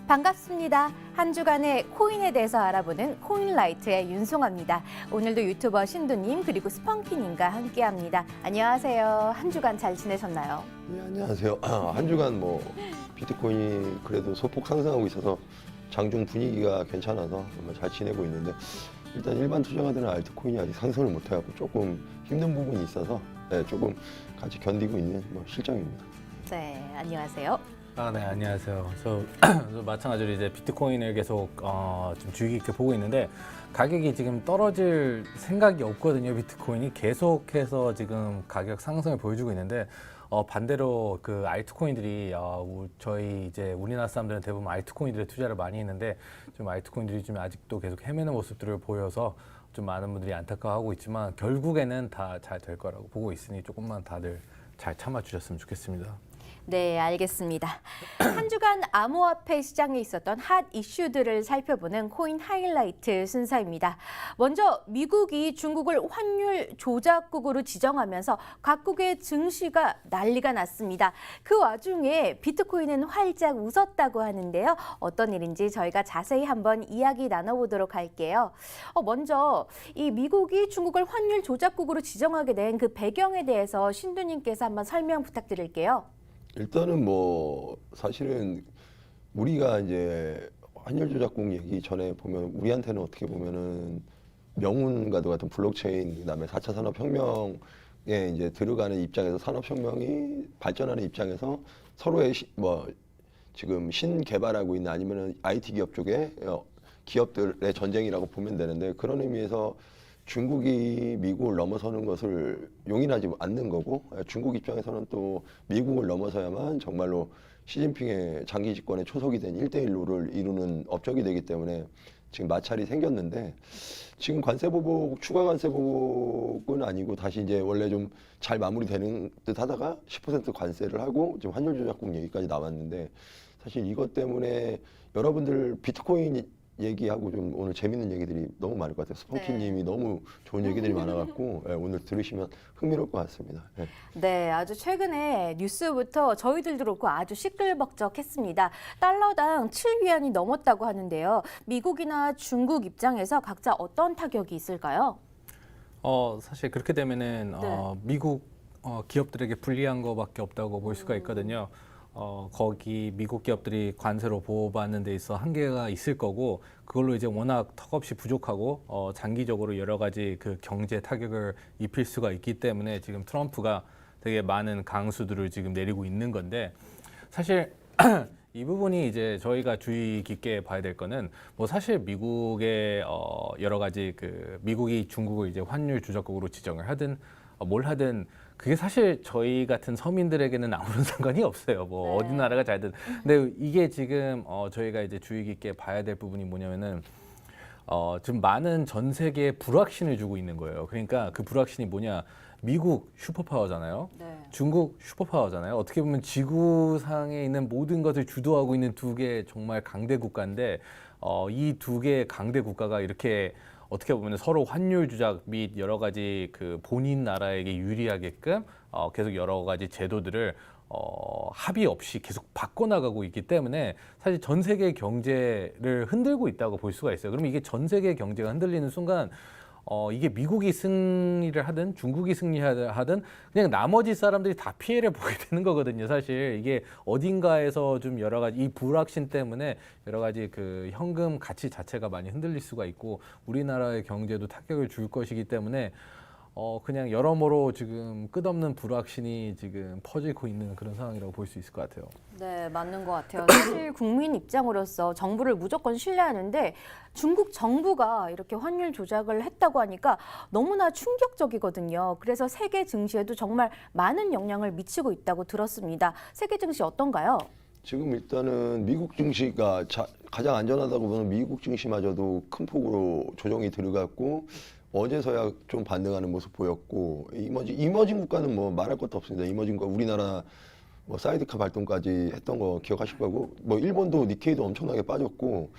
반갑습니다. 한 주간의 코인에 대해서 알아보는 코인라이트의 윤송아입니다. 오늘도 유튜버 신두님 그리고 스펑키님과 함께합니다. 안녕하세요. 한 주간 잘 지내셨나요? 네, 안녕하세요. 한 주간 비트코인이 그래도 소폭 상승하고 있어서 장중 분위기가 괜찮아서 정말 잘 지내고 있는데, 일단 일반 투자가들은 알트코인이 아직 상승을 못해갖고 조금 힘든 부분이 있어서 조금 같이 견디고 있는 실정입니다. 네, 안녕하세요. 네, 안녕하세요. 저 마찬가지로 이제 비트코인을 계속 좀 주의 깊게 보고 있는데, 가격이 지금 떨어질 생각이 없거든요. 비트코인이 계속해서 지금 가격 상승을 보여주고 있는데, 반대로 그 알트코인들이 저희 이제 우리나라 사람들은 대부분 알트코인들에 투자를 많이 했는데, 좀 알트코인들이 좀 아직도 계속 헤매는 모습들을 보여서 좀 많은 분들이 안타까워하고 있지만, 결국에는 다 잘 될 거라고 보고 있으니 조금만 다들 잘 참아주셨으면 좋겠습니다. 네, 알겠습니다. 한 주간 암호화폐 시장에 있었던 핫 이슈들을 살펴보는 코인 하이라이트 순서입니다. 먼저 미국이 중국을 환율 조작국으로 지정하면서 각국의 증시가 난리가 났습니다. 그 와중에 비트코인은 활짝 웃었다고 하는데요. 어떤 일인지 저희가 자세히 한번 이야기 나눠보도록 할게요. 먼저 이 미국이 중국을 환율 조작국으로 지정하게 된 그 배경에 대해서 신두님께서 한번 설명 부탁드릴게요. 일단은 사실은 우리가 이제 환율 조작국 얘기 전에 보면 우리한테는 어떻게 보면은 명운과도 같은 블록체인, 그다음에 4차 산업혁명에 이제 들어가는 입장에서 산업혁명이 발전하는 입장에서 서로의 지금 신개발하고 있는 아니면은 IT 기업 쪽에 기업들의 전쟁이라고 보면 되는데, 그런 의미에서 중국이 미국을 넘어서는 것을 용인하지 않는 거고, 중국 입장에서는 또 미국을 넘어서야만 정말로 시진핑의 장기 집권에 초석이 된 1대1로를 이루는 업적이 되기 때문에 지금 마찰이 생겼는데, 지금 관세 보복, 추가 관세 보복은 아니고 다시 이제 원래 좀 잘 마무리되는 듯 하다가 10% 관세를 하고 지금 환율 조작국 얘기까지 나왔는데, 사실 이것 때문에 여러분들 비트코인 얘기하고 좀 오늘 재밌는 얘기들이 너무 많을 것 같아요. 스펑키님이 너무 좋은 얘기들이 많아갖고 오늘 들으시면 흥미로울 것 같습니다. 네, 아주 최근에 뉴스부터 저희들도 그렇고 아주 시끌벅적했습니다. 달러당 7위안이 넘었다고 하는데요. 미국이나 중국 입장에서 각자 어떤 타격이 있을까요? 사실 그렇게 되면은 미국 기업들에게 불리한 거밖에 없다고 볼 수가 있거든요. 거기 미국 기업들이 관세로 보호받는 데 있어 한계가 있을 거고, 그걸로 이제 워낙 턱없이 부족하고 장기적으로 여러 가지 그 경제 타격을 입힐 수가 있기 때문에 지금 트럼프가 되게 많은 강수들을 지금 내리고 있는 건데, 사실 이 부분이 이제 저희가 주의 깊게 봐야 될 거는 사실 미국의 여러 가지 그 미국이 중국을 이제 환율 조작국으로 지정을 하든 뭘 하든 그게 사실 저희 같은 서민들에게는 아무런 상관이 없어요. 네. 어디 나라가 잘든. 근데 이게 지금 저희가 이제 주의 깊게 봐야 될 부분이 뭐냐면은 지금 많은 전 세계에 불확신을 주고 있는 거예요. 그러니까 그 불확신이 뭐냐? 미국 슈퍼파워잖아요. 네. 중국 슈퍼파워잖아요. 어떻게 보면 지구상에 있는 모든 것을 주도하고 있는 두 개 정말 강대 국가인데, 이 두 개의 강대 국가가 이렇게 어떻게 보면 서로 환율 조작 및 여러 가지 그 본인 나라에게 유리하게끔 계속 여러 가지 제도들을 합의 없이 계속 바꿔나가고 있기 때문에 사실 전 세계 경제를 흔들고 있다고 볼 수가 있어요. 그럼 이게 전 세계 경제가 흔들리는 순간 이게 미국이 승리를 하든 중국이 승리하든 그냥 나머지 사람들이 다 피해를 보게 되는 거거든요. 사실 이게 어딘가에서 좀 여러 가지 이 불확신 때문에 여러 가지 그 현금 가치 자체가 많이 흔들릴 수가 있고, 우리나라의 경제도 타격을 줄 것이기 때문에 그냥 여러모로 지금 끝없는 불확신이 지금 퍼지고 있는 그런 상황이라고 볼 수 있을 것 같아요. 네, 맞는 것 같아요. 사실 국민 입장으로서 정부를 무조건 신뢰하는데 중국 정부가 이렇게 환율 조작을 했다고 하니까 너무나 충격적이거든요. 그래서 세계 증시에도 정말 많은 영향을 미치고 있다고 들었습니다. 세계 증시 어떤가요? 지금 일단은 미국 증시가 가장 안전하다고 보는 미국 증시마저도 큰 폭으로 조정이 들어갔고, 어제서야 좀 반등하는 모습 보였고, 이머징 국가는 말할 것도 없습니다. 이머징 국가 우리나라 사이드카 발동까지 했던 거 기억하실 거고, 일본도 니케이도 엄청나게 빠졌고,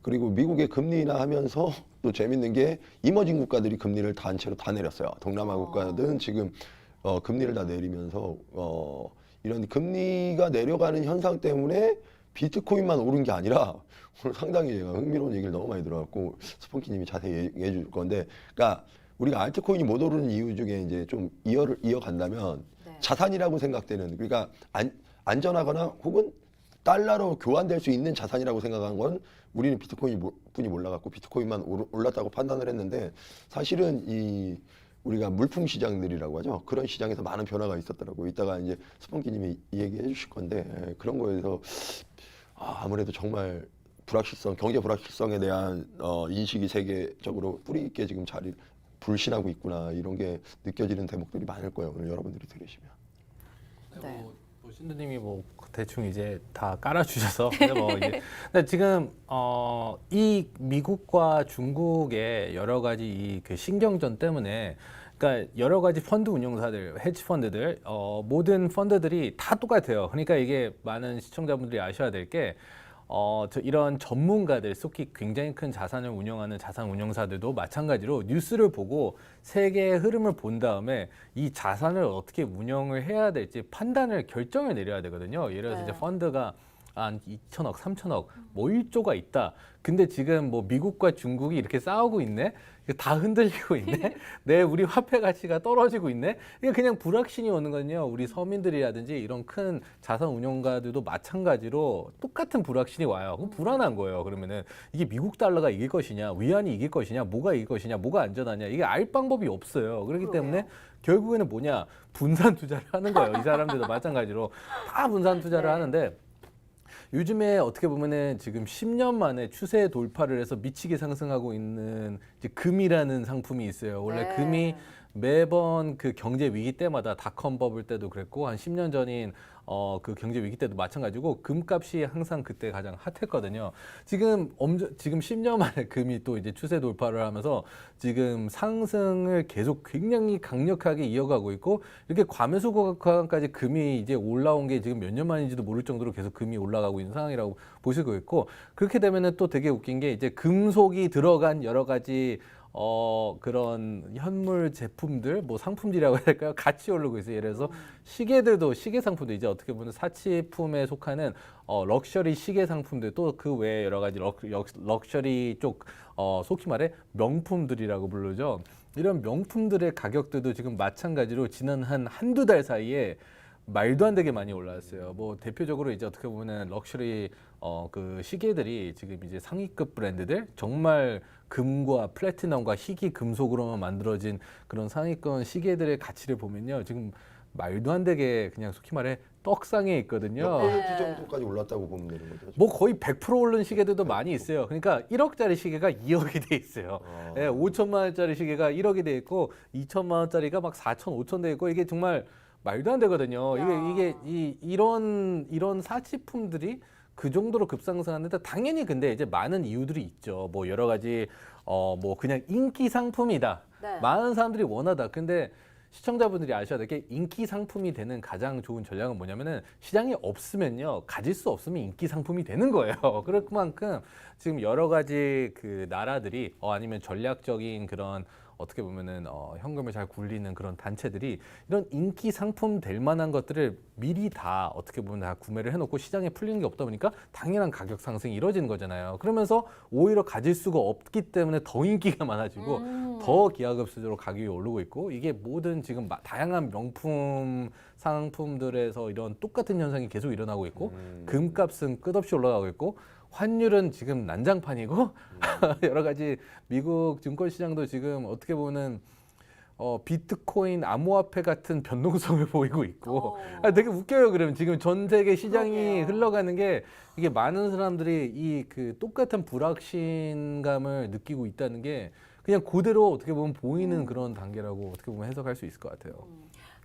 그리고 미국의 금리 인하하면서 또 재밌는 게 이머징 국가들이 금리를 단체로 다 내렸어요. 동남아 국가들은 지금 금리를 다 내리면서 이런 금리가 내려가는 현상 때문에 비트코인만 오른 게 아니라 오늘 상당히 제가 흥미로운 얘기를 너무 많이 들어갖고 스폰키님이 자세히 얘기해 줄 건데, 그러니까 우리가 알트코인이 못 오르는 이유 중에 이제 좀 이어간다면 네. 자산이라고 생각되는, 그러니까 안전하거나 혹은 달러로 교환될 수 있는 자산이라고 생각한 건 우리는 비트코인뿐이 몰라갖고 비트코인만 올랐다고 판단을 했는데, 사실은 이 우리가 물품 시장들이라고 하죠. 그런 시장에서 많은 변화가 있었더라고요. 이따가 이제 스폰키님이 얘기해 주실 건데, 그런 거에서 아무래도 정말 불확실성, 경제 불확실성에 대한 인식이 세계적으로 뿌리 있게 지금 불신하고 있구나, 이런 게 느껴지는 대목들이 많을 거예요. 오늘 여러분들이 들으시면. 네. 뭐 신도님이 뭐 대충 이제 다 깔아주셔서 근데 뭐 이제 근데 지금 이 미국과 중국의 여러 가지 이 그 신경전 때문에, 그러니까 여러 가지 펀드 운용사들, 헤지 펀드들, 모든 펀드들이 다 똑같아요. 그러니까 이게 많은 시청자분들이 아셔야 될 게, 이런 전문가들, 속히 굉장히 큰 자산을 운영하는 자산 운용사들도 마찬가지로 뉴스를 보고 세계의 흐름을 본 다음에 이 자산을 어떻게 운영을 해야 될지 결정을 내려야 되거든요. 예를 들어서 네. 이제 펀드가 한 2천억, 3천억, 뭐 1조가 있다. 근데 지금 뭐 미국과 중국이 이렇게 싸우고 있네? 이거 다 흔들리고 있네? 우리 화폐 가치가 떨어지고 있네? 이게 그냥 불확신이 오는 거는요. 우리 서민들이라든지 이런 큰 자산 운용가들도 마찬가지로 똑같은 불확신이 와요. 그럼 불안한 거예요. 그러면은 이게 미국 달러가 이길 것이냐, 위안이 이길 것이냐, 뭐가 이길 것이냐, 뭐가 안전하냐, 이게 알 방법이 없어요. 그렇기 때문에 결국에는 뭐냐, 분산 투자를 하는 거예요. 이 사람들도 마찬가지로 다 분산 투자를 네. 하는데, 요즘에 어떻게 보면은 지금 10년 만에 추세 돌파를 해서 미치게 상승하고 있는 이제 금이라는 상품이 있어요. 원래 네. 금이 매번 그 경제 위기 때마다 닷컴 버블 때도 그랬고, 한 10년 전인 그 경제 위기 때도 마찬가지고, 금값이 항상 그때 가장 핫했거든요. 지금 10년 만에 금이 또 이제 추세 돌파를 하면서 지금 상승을 계속 굉장히 강력하게 이어가고 있고, 이렇게 과매수 구간까지 금이 이제 올라온 게 지금 몇 년 만인지도 모를 정도로 계속 금이 올라가고 있는 상황이라고 보시고 있고, 그렇게 되면은 또 되게 웃긴 게, 이제 금속이 들어간 여러 가지 그런 현물 제품들, 뭐 상품들이라고 해야 될까요? 같이 오르고 있어요. 예를 들어서 시계들도, 시계 상품도 이제 어떻게 보면 사치품에 속하는 럭셔리 시계 상품들, 또 그 외에 여러 가지 럭셔리 쪽, 속히 말해 명품들이라고 부르죠. 이런 명품들의 가격들도 지금 마찬가지로 지난 한두 달 사이에 말도 안 되게 많이 올랐어요. 뭐 대표적으로 이제 어떻게 보면은 럭셔리 그 시계들이 지금 이제 상위급 브랜드들, 정말 금과 플래티넘과 희귀 금속으로만 만들어진 그런 상위권 시계들의 가치를 보면요, 지금 말도 안 되게 그냥 속히 말해 떡상에 있거든요. 몇 퍼센트 정도까지 올랐다고 보면 되는 거죠. 뭐 거의 100% 오른 시계들도 많이 있어요. 그러니까 1억짜리 시계가 2억이 돼 있어요. 예, 5천만 원짜리 시계가 1억이 돼 있고, 2천만 원짜리가 막 4천, 5천 돼 있고, 이게 정말 말도 안 되거든요. 이런 사치품들이 그 정도로 급상승하는데, 당연히 근데 이제 많은 이유들이 있죠. 뭐 여러 가지 뭐 그냥 인기 상품이다. 네. 많은 사람들이 원하다. 근데 시청자분들이 아셔야 될 게, 인기 상품이 되는 가장 좋은 전략은 뭐냐면은, 시장이 없으면요, 가질 수 없으면 인기 상품이 되는 거예요. 그럴 만큼 지금 여러 가지 그 나라들이 아니면 전략적인 그런 어떻게 보면은 현금을 잘 굴리는 그런 단체들이 이런 인기 상품 될 만한 것들을 미리 다 어떻게 보면 다 구매를 해놓고, 시장에 풀리는 게 없다 보니까 당연한 가격 상승이 이루어지는 거잖아요. 그러면서 오히려 가질 수가 없기 때문에 더 인기가 많아지고 더 기하급수적으로 가격이 오르고 있고, 이게 모든 지금 다양한 명품 상품들에서 이런 똑같은 현상이 계속 일어나고 있고, 금값은 끝없이 올라가고 있고, 환율은 지금 난장판이고, 여러 가지 미국 증권 시장도 지금 어떻게 보면 비트코인, 암호화폐 같은 변동성을 보이고 있고, 되게 웃겨요. 그러면 지금 전 세계 시장이 그러게요. 흘러가는 게, 이게 많은 사람들이 이 그 똑같은 불확신감을 느끼고 있다는 게 그냥 그대로 어떻게 보면 보이는 그런 단계라고 어떻게 보면 해석할 수 있을 것 같아요.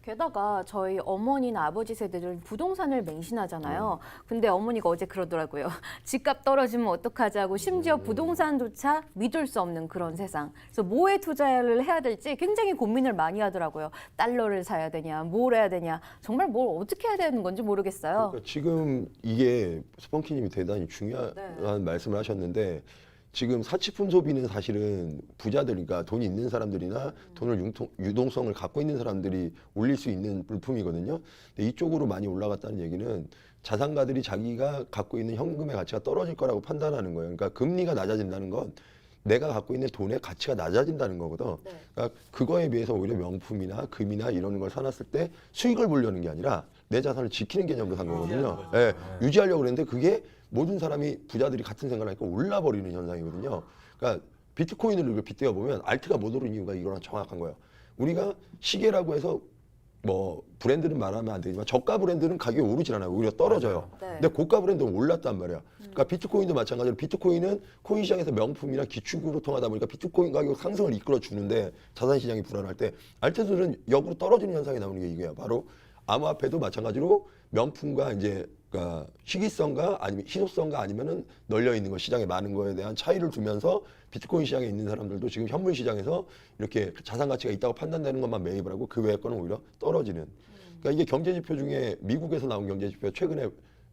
게다가 저희 어머니나 아버지 세대들은 부동산을 맹신하잖아요. 근데 어머니가 어제 그러더라고요. 집값 떨어지면 어떡하자고, 심지어 부동산조차 믿을 수 없는 그런 세상. 그래서 뭐에 투자를 해야 될지 굉장히 고민을 많이 하더라고요. 달러를 사야 되냐, 뭘 해야 되냐, 정말 뭘 어떻게 해야 되는 건지 모르겠어요. 그러니까 지금 이게 스펀키님이 대단히 중요한 네. 말씀을 하셨는데, 지금 사치품 소비는 사실은 부자들, 그러니까 돈이 있는 사람들이나 돈을 유동성을 갖고 있는 사람들이 올릴 수 있는 물품이거든요. 근데 이쪽으로 많이 올라갔다는 얘기는 자산가들이 자기가 갖고 있는 현금의 가치가 떨어질 거라고 판단하는 거예요. 그러니까 금리가 낮아진다는 건 내가 갖고 있는 돈의 가치가 낮아진다는 거거든. 네. 그러니까 그거에 비해서 오히려 명품이나 금이나 이런 걸 사놨을 때 수익을 보려는 게 아니라 내 자산을 지키는 개념으로 산 거거든요. 예, 유지하려고 그랬는데 그게 모든 사람이 부자들이 같은 생각을 하니까 올라버리는 현상이거든요. 그러니까 비트코인을 빗대어 보면 알트가 못 오른 이유가 이거랑 정확한 거예요. 우리가 시계라고 해서 뭐 브랜드는 말하면 안 되지만 저가 브랜드는 가격이 오르질 않아요. 오히려 떨어져요. 네. 근데 고가 브랜드는 올랐단 말이야. 그러니까 비트코인도 마찬가지로 비트코인은 코인 시장에서 명품이나 기축으로 통하다 보니까 비트코인 가격 상승을 이끌어 주는데 자산 시장이 불안할 때 알트들은 역으로 떨어지는 현상이 나오는 게 이거야. 바로 암호화폐도 마찬가지로 명품과 이제 그러니까 희귀성과 아니면 희소성과 아니면은 널려 있는 거 시장에 많은 거에 대한 차이를 두면서 비트코인 시장에 있는 사람들도 지금 현물 시장에서 이렇게 자산 가치가 있다고 판단되는 것만 매입을 하고 그 외의 거는 오히려 떨어지는. 그러니까 이게 경제 지표 중에 미국에서 나온 경제 지표 최근에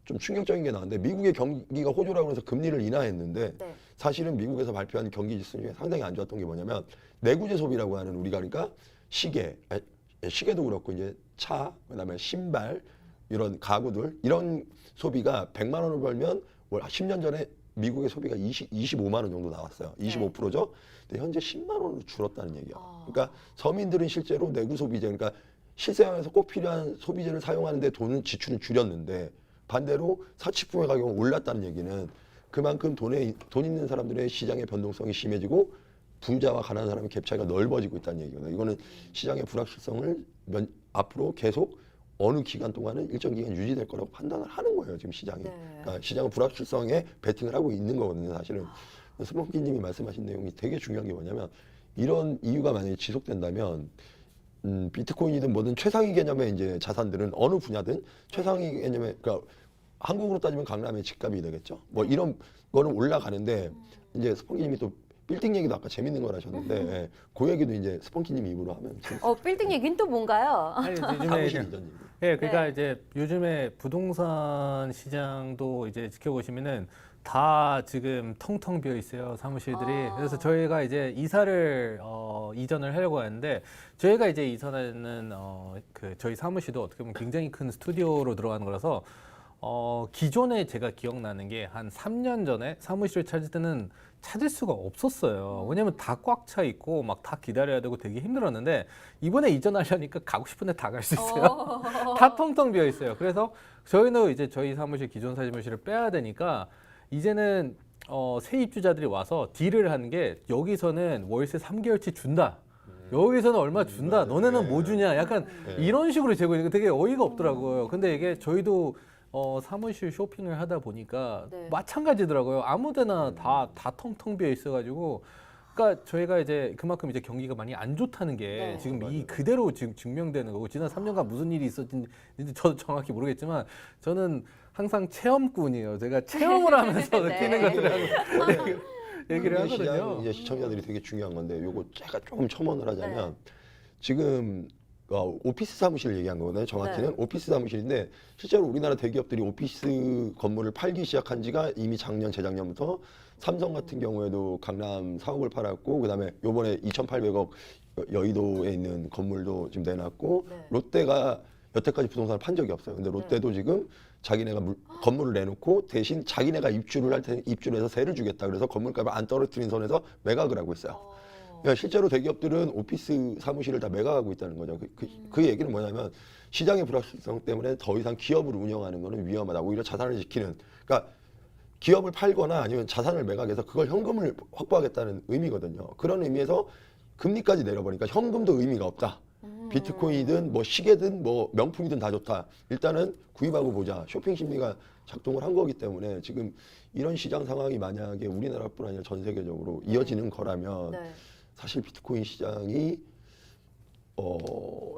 좀 충격적인 게 나왔는데 미국의 경기가 호조라고 해서 금리를 인하했는데 네. 사실은 미국에서 발표한 경기 지수 중에 상당히 안 좋았던 게 뭐냐면 내구재 소비라고 하는 우리가 그러니까 시계도 그렇고 이제 차, 그다음에 신발 이런 가구들 이런 소비가 100만 원을 벌면 월 10년 전에 미국의 소비가 25만 원 정도 나왔어요. 25%죠. 근데 현재 10만 원으로 줄었다는 얘기야. 그러니까 서민들은 실제로 내구 소비재, 그러니까 실생활에서 꼭 필요한 소비재를 사용하는데 돈은 지출은 줄였는데 반대로 사치품의 가격은 올랐다는 얘기는 그만큼 돈 있는 사람들의 시장의 변동성이 심해지고 부자와 가난한 사람의 갭 차이가 넓어지고 있다는 얘기거든요. 이거는 시장의 불확실성을 앞으로 계속 어느 기간 동안은 일정 기간 유지될 거라고 판단을 하는 거예요. 지금 시장이. 네. 그러니까 시장은 불확실성에 베팅을 하고 있는 거거든요. 사실은. 스몽키님이 말씀하신 내용이 되게 중요한 게 뭐냐면 이런 이유가 만약에 지속된다면 비트코인이든 뭐든 최상위 개념의 이제 자산들은 어느 분야든 최상위 개념의 그러니까 한국으로 따지면 강남의 집값이 되겠죠. 뭐 이런 거는 올라가는데 이제 스몽키님이 또 빌딩 얘기도 아까 재밌는 걸 하셨는데 예, 그 얘기도 이제 스펑키님 입으로 하면 빌딩 얘기는 또 뭔가요? 아니, 요즘에 사무실 이전 얘기. 예, 그러니까 네. 이제 요즘에 부동산 시장도 이제 지켜보시면은 다 지금 텅텅 비어 있어요, 사무실들이. 아. 그래서 저희가 이제 이사를 이전을 하려고 하는데 저희가 이제 이전하는 그 저희 사무실도 어떻게 보면 굉장히 큰 스튜디오로 들어가는 거라서 기존에 제가 기억나는 게 한 3년 전에 사무실을 찾을 때는 찾을 수가 없었어요. 왜냐면 다 꽉 차 있고 막 다 기다려야 되고 되게 힘들었는데 이번에 이전하려니까 가고 싶은 데 다 갈 수 있어요. 다 텅텅 비어 있어요. 그래서 저희는 이제 저희 사무실 기존 사무실을 빼야 되니까 이제는 새 입주자들이 와서 딜을 하는 게 여기서는 월세 3개월치 준다. 여기서는 얼마 준다. 맞아요. 너네는 네. 뭐 주냐. 약간 네. 이런 식으로 재고 있는 게 되게 어이가 없더라고요. 근데 이게 저희도 사무실 쇼핑을 하다 보니까 네. 마찬가지더라고요. 아무데나 다 텅텅 비어 있어가지고, 그러니까 저희가 이제 그만큼 이제 경기가 많이 안 좋다는 게 네. 지금 맞아요. 이 그대로 지금 증명되는 거고, 지난 3년간 무슨 일이 있었는지 저도 정확히 모르겠지만 저는 항상 체험꾼이에요. 제가 체험을 하면서 네. 느끼는 것들을 하고 얘기를 한국의 시장 하거든요. 이제 시청자들이 되게 중요한 건데 요거 제가 조금 첨언을 하자면 네. 지금 오피스 사무실을 얘기한 거거든요. 정확히는 네. 오피스 사무실인데 실제로 우리나라 대기업들이 오피스 건물을 팔기 시작한 지가 이미 작년 재작년부터 삼성 같은 경우에도 강남 4억을 팔았고 그다음에 요번에 2,800억 여의도에 있는 건물도 지금 내놨고 네. 롯데가 여태까지 부동산을 판 적이 없어요. 근데 롯데도 지금 자기네가 건물을 내놓고 대신 자기네가 입주를 할 테니 입주를 해서 세를 주겠다. 그래서 건물값을 안 떨어뜨린 선에서 매각을 하고 있어요. 그러니까 실제로 대기업들은 오피스 사무실을 다 매각하고 있다는 거죠. 그 얘기는 뭐냐면 시장의 불확실성 때문에 더 이상 기업을 운영하는 거는 위험하다. 오히려 자산을 지키는. 그러니까 기업을 팔거나 아니면 자산을 매각해서 그걸 현금을 확보하겠다는 의미거든요. 그런 의미에서 금리까지 내려버리니까 현금도 의미가 없다. 비트코인이든 뭐 시계든 뭐 명품이든 다 좋다. 일단은 구입하고 보자. 쇼핑 심리가 작동을 한 거기 때문에 지금 이런 시장 상황이 만약에 우리나라뿐 아니라 전 세계적으로 이어지는 거라면 네. 사실 비트코인 시장이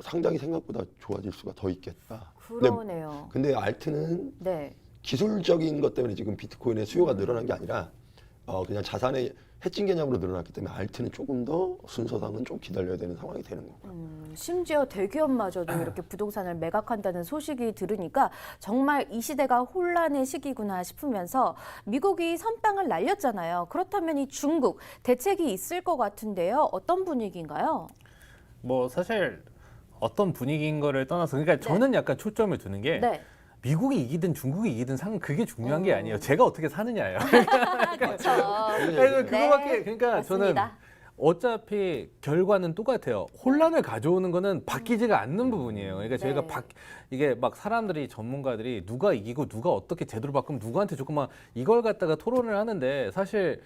상당히 생각보다 좋아질 수가 더 있겠다. 그러네요. 근데 알트는 네. 기술적인 것 때문에 지금 비트코인의 수요가 늘어난 게 아니라 그냥 자산의 해칭 개념으로 늘어났기 때문에 알트는 조금 더 순서상은 좀 기다려야 되는 상황이 되는 거고요. 심지어 대기업마저도 이렇게 부동산을 매각한다는 소식이 들으니까 정말 이 시대가 혼란의 시기구나 싶으면서 미국이 선빵을 날렸잖아요. 그렇다면 이 중국 대책이 있을 것 같은데요. 어떤 분위기인가요? 뭐 사실 어떤 분위기인 거를 떠나서 그러니까 저는 약간 초점을 두는 게 네. 미국이 이기든 중국이 이기든 그게 중요한 게 아니에요. 제가 어떻게 사느냐예요. 그렇죠. 그래서 그거밖에 그러니까 저는 맞습니다. 어차피 결과는 똑같아요. 혼란을 가져오는 거는 바뀌지가 않는 부분이에요. 그러니까 저희가 네. 이게 막 사람들이 전문가들이 누가 이기고 누가 어떻게 제대로 바꾸면 누구한테 조금만 이걸 갖다가 토론을 하는데 사실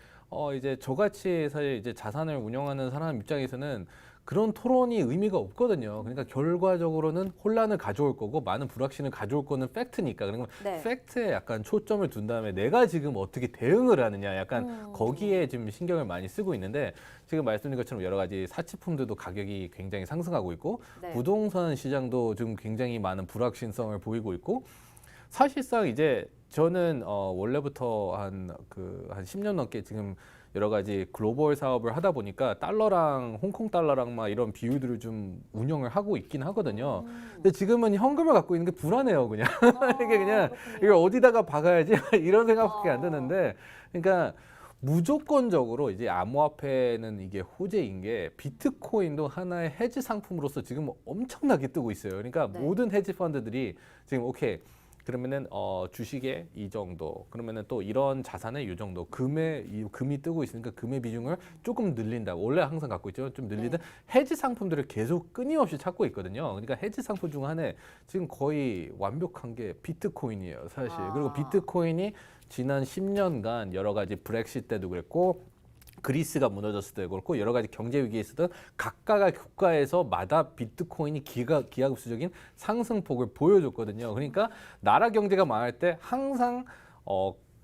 이제 저같이 사실 이제 자산을 운영하는 사람 입장에서는 그런 토론이 의미가 없거든요. 그러니까 결과적으로는 혼란을 가져올 거고 많은 불확신을 가져올 거는 팩트니까. 그러면 네. 팩트에 약간 초점을 둔 다음에 내가 지금 어떻게 대응을 하느냐 약간 거기에 지금 신경을 많이 쓰고 있는데 지금 말씀드린 것처럼 여러 가지 사치품들도 가격이 굉장히 상승하고 있고 네. 부동산 시장도 지금 굉장히 많은 불확실성을 보이고 있고 사실상 이제 저는 원래부터 한 10년 넘게 지금 여러 가지 글로벌 사업을 하다 보니까 달러랑 홍콩 달러랑 막 이런 비율들을 좀 운영을 하고 있긴 하거든요. 근데 지금은 현금을 갖고 있는 게 불안해요, 그냥. 이게 그냥 이걸 어디다가 박아야지 이런 생각밖에 안 드는데 그러니까 무조건적으로 이제 암호화폐는 이게 호재인 게 비트코인도 하나의 헤지 상품으로서 지금 엄청나게 뜨고 있어요. 그러니까 네. 모든 헤지 펀드들이 지금 오케이 그러면은 주식에 이 정도 그러면은 또 이런 자산에 이 정도 금이 뜨고 있으니까 금의 비중을 조금 늘린다. 원래 항상 갖고 있죠. 좀 늘리든 헤지 상품들을 계속 끊임없이 찾고 있거든요. 그러니까 헤지 상품 중 하나에 지금 거의 완벽한 게 비트코인이에요, 사실. 그리고 비트코인이 지난 10년간 여러 가지 브렉시트 때도 그랬고 그리스가 무너졌을 때도 그렇고 여러 가지 경제 위기에 있었던 각각의 국가에서마다 비트코인이 기하급수적인 상승폭을 보여줬거든요. 그러니까 나라 경제가 망할 때 항상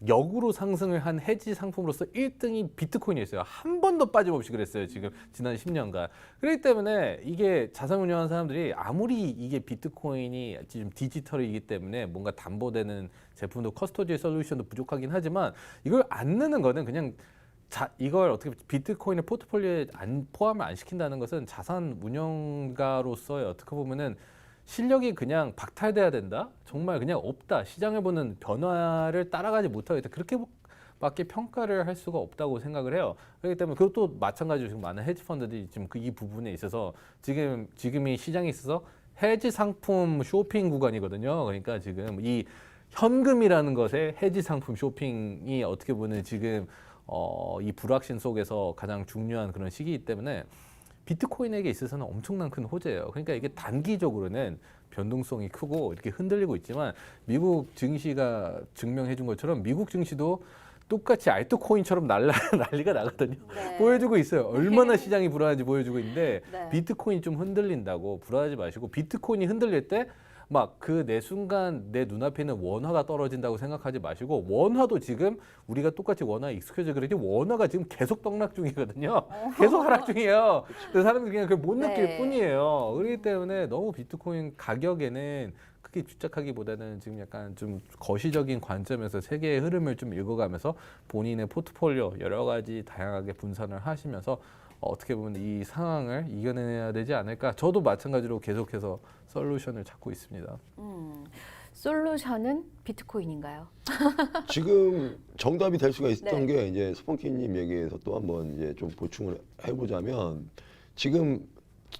역으로 상승을 한 헤지 상품으로서 1등이 비트코인이었어요. 한 번도 빠짐없이 그랬어요. 지금 지난 10년간. 그렇기 때문에 이게 자산 운용하는 사람들이 아무리 이게 비트코인이 지금 디지털이기 때문에 뭔가 담보되는 제품도 커스토디 솔루션도 부족하긴 하지만 이걸 안 넣는 거는 그냥 이걸 어떻게 비트코인을 포트폴리오에 포함을 안 시킨다는 것은 자산 운영가로서의 어떻게 보면은 실력이 그냥 박탈돼야 된다. 정말 그냥 없다. 시장을 보는 변화를 따라가지 못하겠다. 그렇게밖에 평가를 할 수가 없다고 생각을 해요. 그렇기 때문에 그것도 마찬가지로 지금 많은 헤지 펀드들이 지금 이 부분에 있어서 지금이 시장에 있어서 헤지 상품 쇼핑 구간이거든요. 그러니까 지금 이 현금이라는 것의 헤지 상품 쇼핑이 어떻게 보면 지금 이 불확신 속에서 가장 중요한 그런 시기이기 때문에 비트코인에게 있어서는 엄청난 큰 호재예요. 그러니까 이게 단기적으로는 변동성이 크고 이렇게 흔들리고 있지만 미국 증시가 증명해 준 것처럼 미국 증시도 똑같이 알트코인처럼 난리가 나거든요. 네. 보여주고 있어요. 얼마나 시장이 불안한지 보여주고 있는데 네. 비트코인이 좀 흔들린다고 불안하지 마시고 비트코인이 흔들릴 때 막 내 순간 내 눈앞에 있는 원화가 떨어진다고 생각하지 마시고 원화도 지금 우리가 똑같이 원화에 익숙해져 그러지 원화가 지금 계속 떡락 중이거든요. 계속 하락 중이에요. 그래서 사람들이 그냥 그걸 못 느낄 네. 뿐이에요. 그렇기 때문에 너무 비트코인 가격에는 크게 집착하기보다는 지금 약간 좀 거시적인 관점에서 세계의 흐름을 좀 읽어가면서 본인의 포트폴리오 여러 가지 다양하게 분산을 하시면서 어떻게 보면 이 상황을 이겨내야 되지 않을까. 저도 마찬가지로 계속해서 솔루션을 찾고 있습니다. 솔루션은 비트코인인가요? 지금 정답이 될 수가 있었던 네. 게 이제 스펀키님 얘기에서 또 한번 이제 좀 보충을 해보자면 지금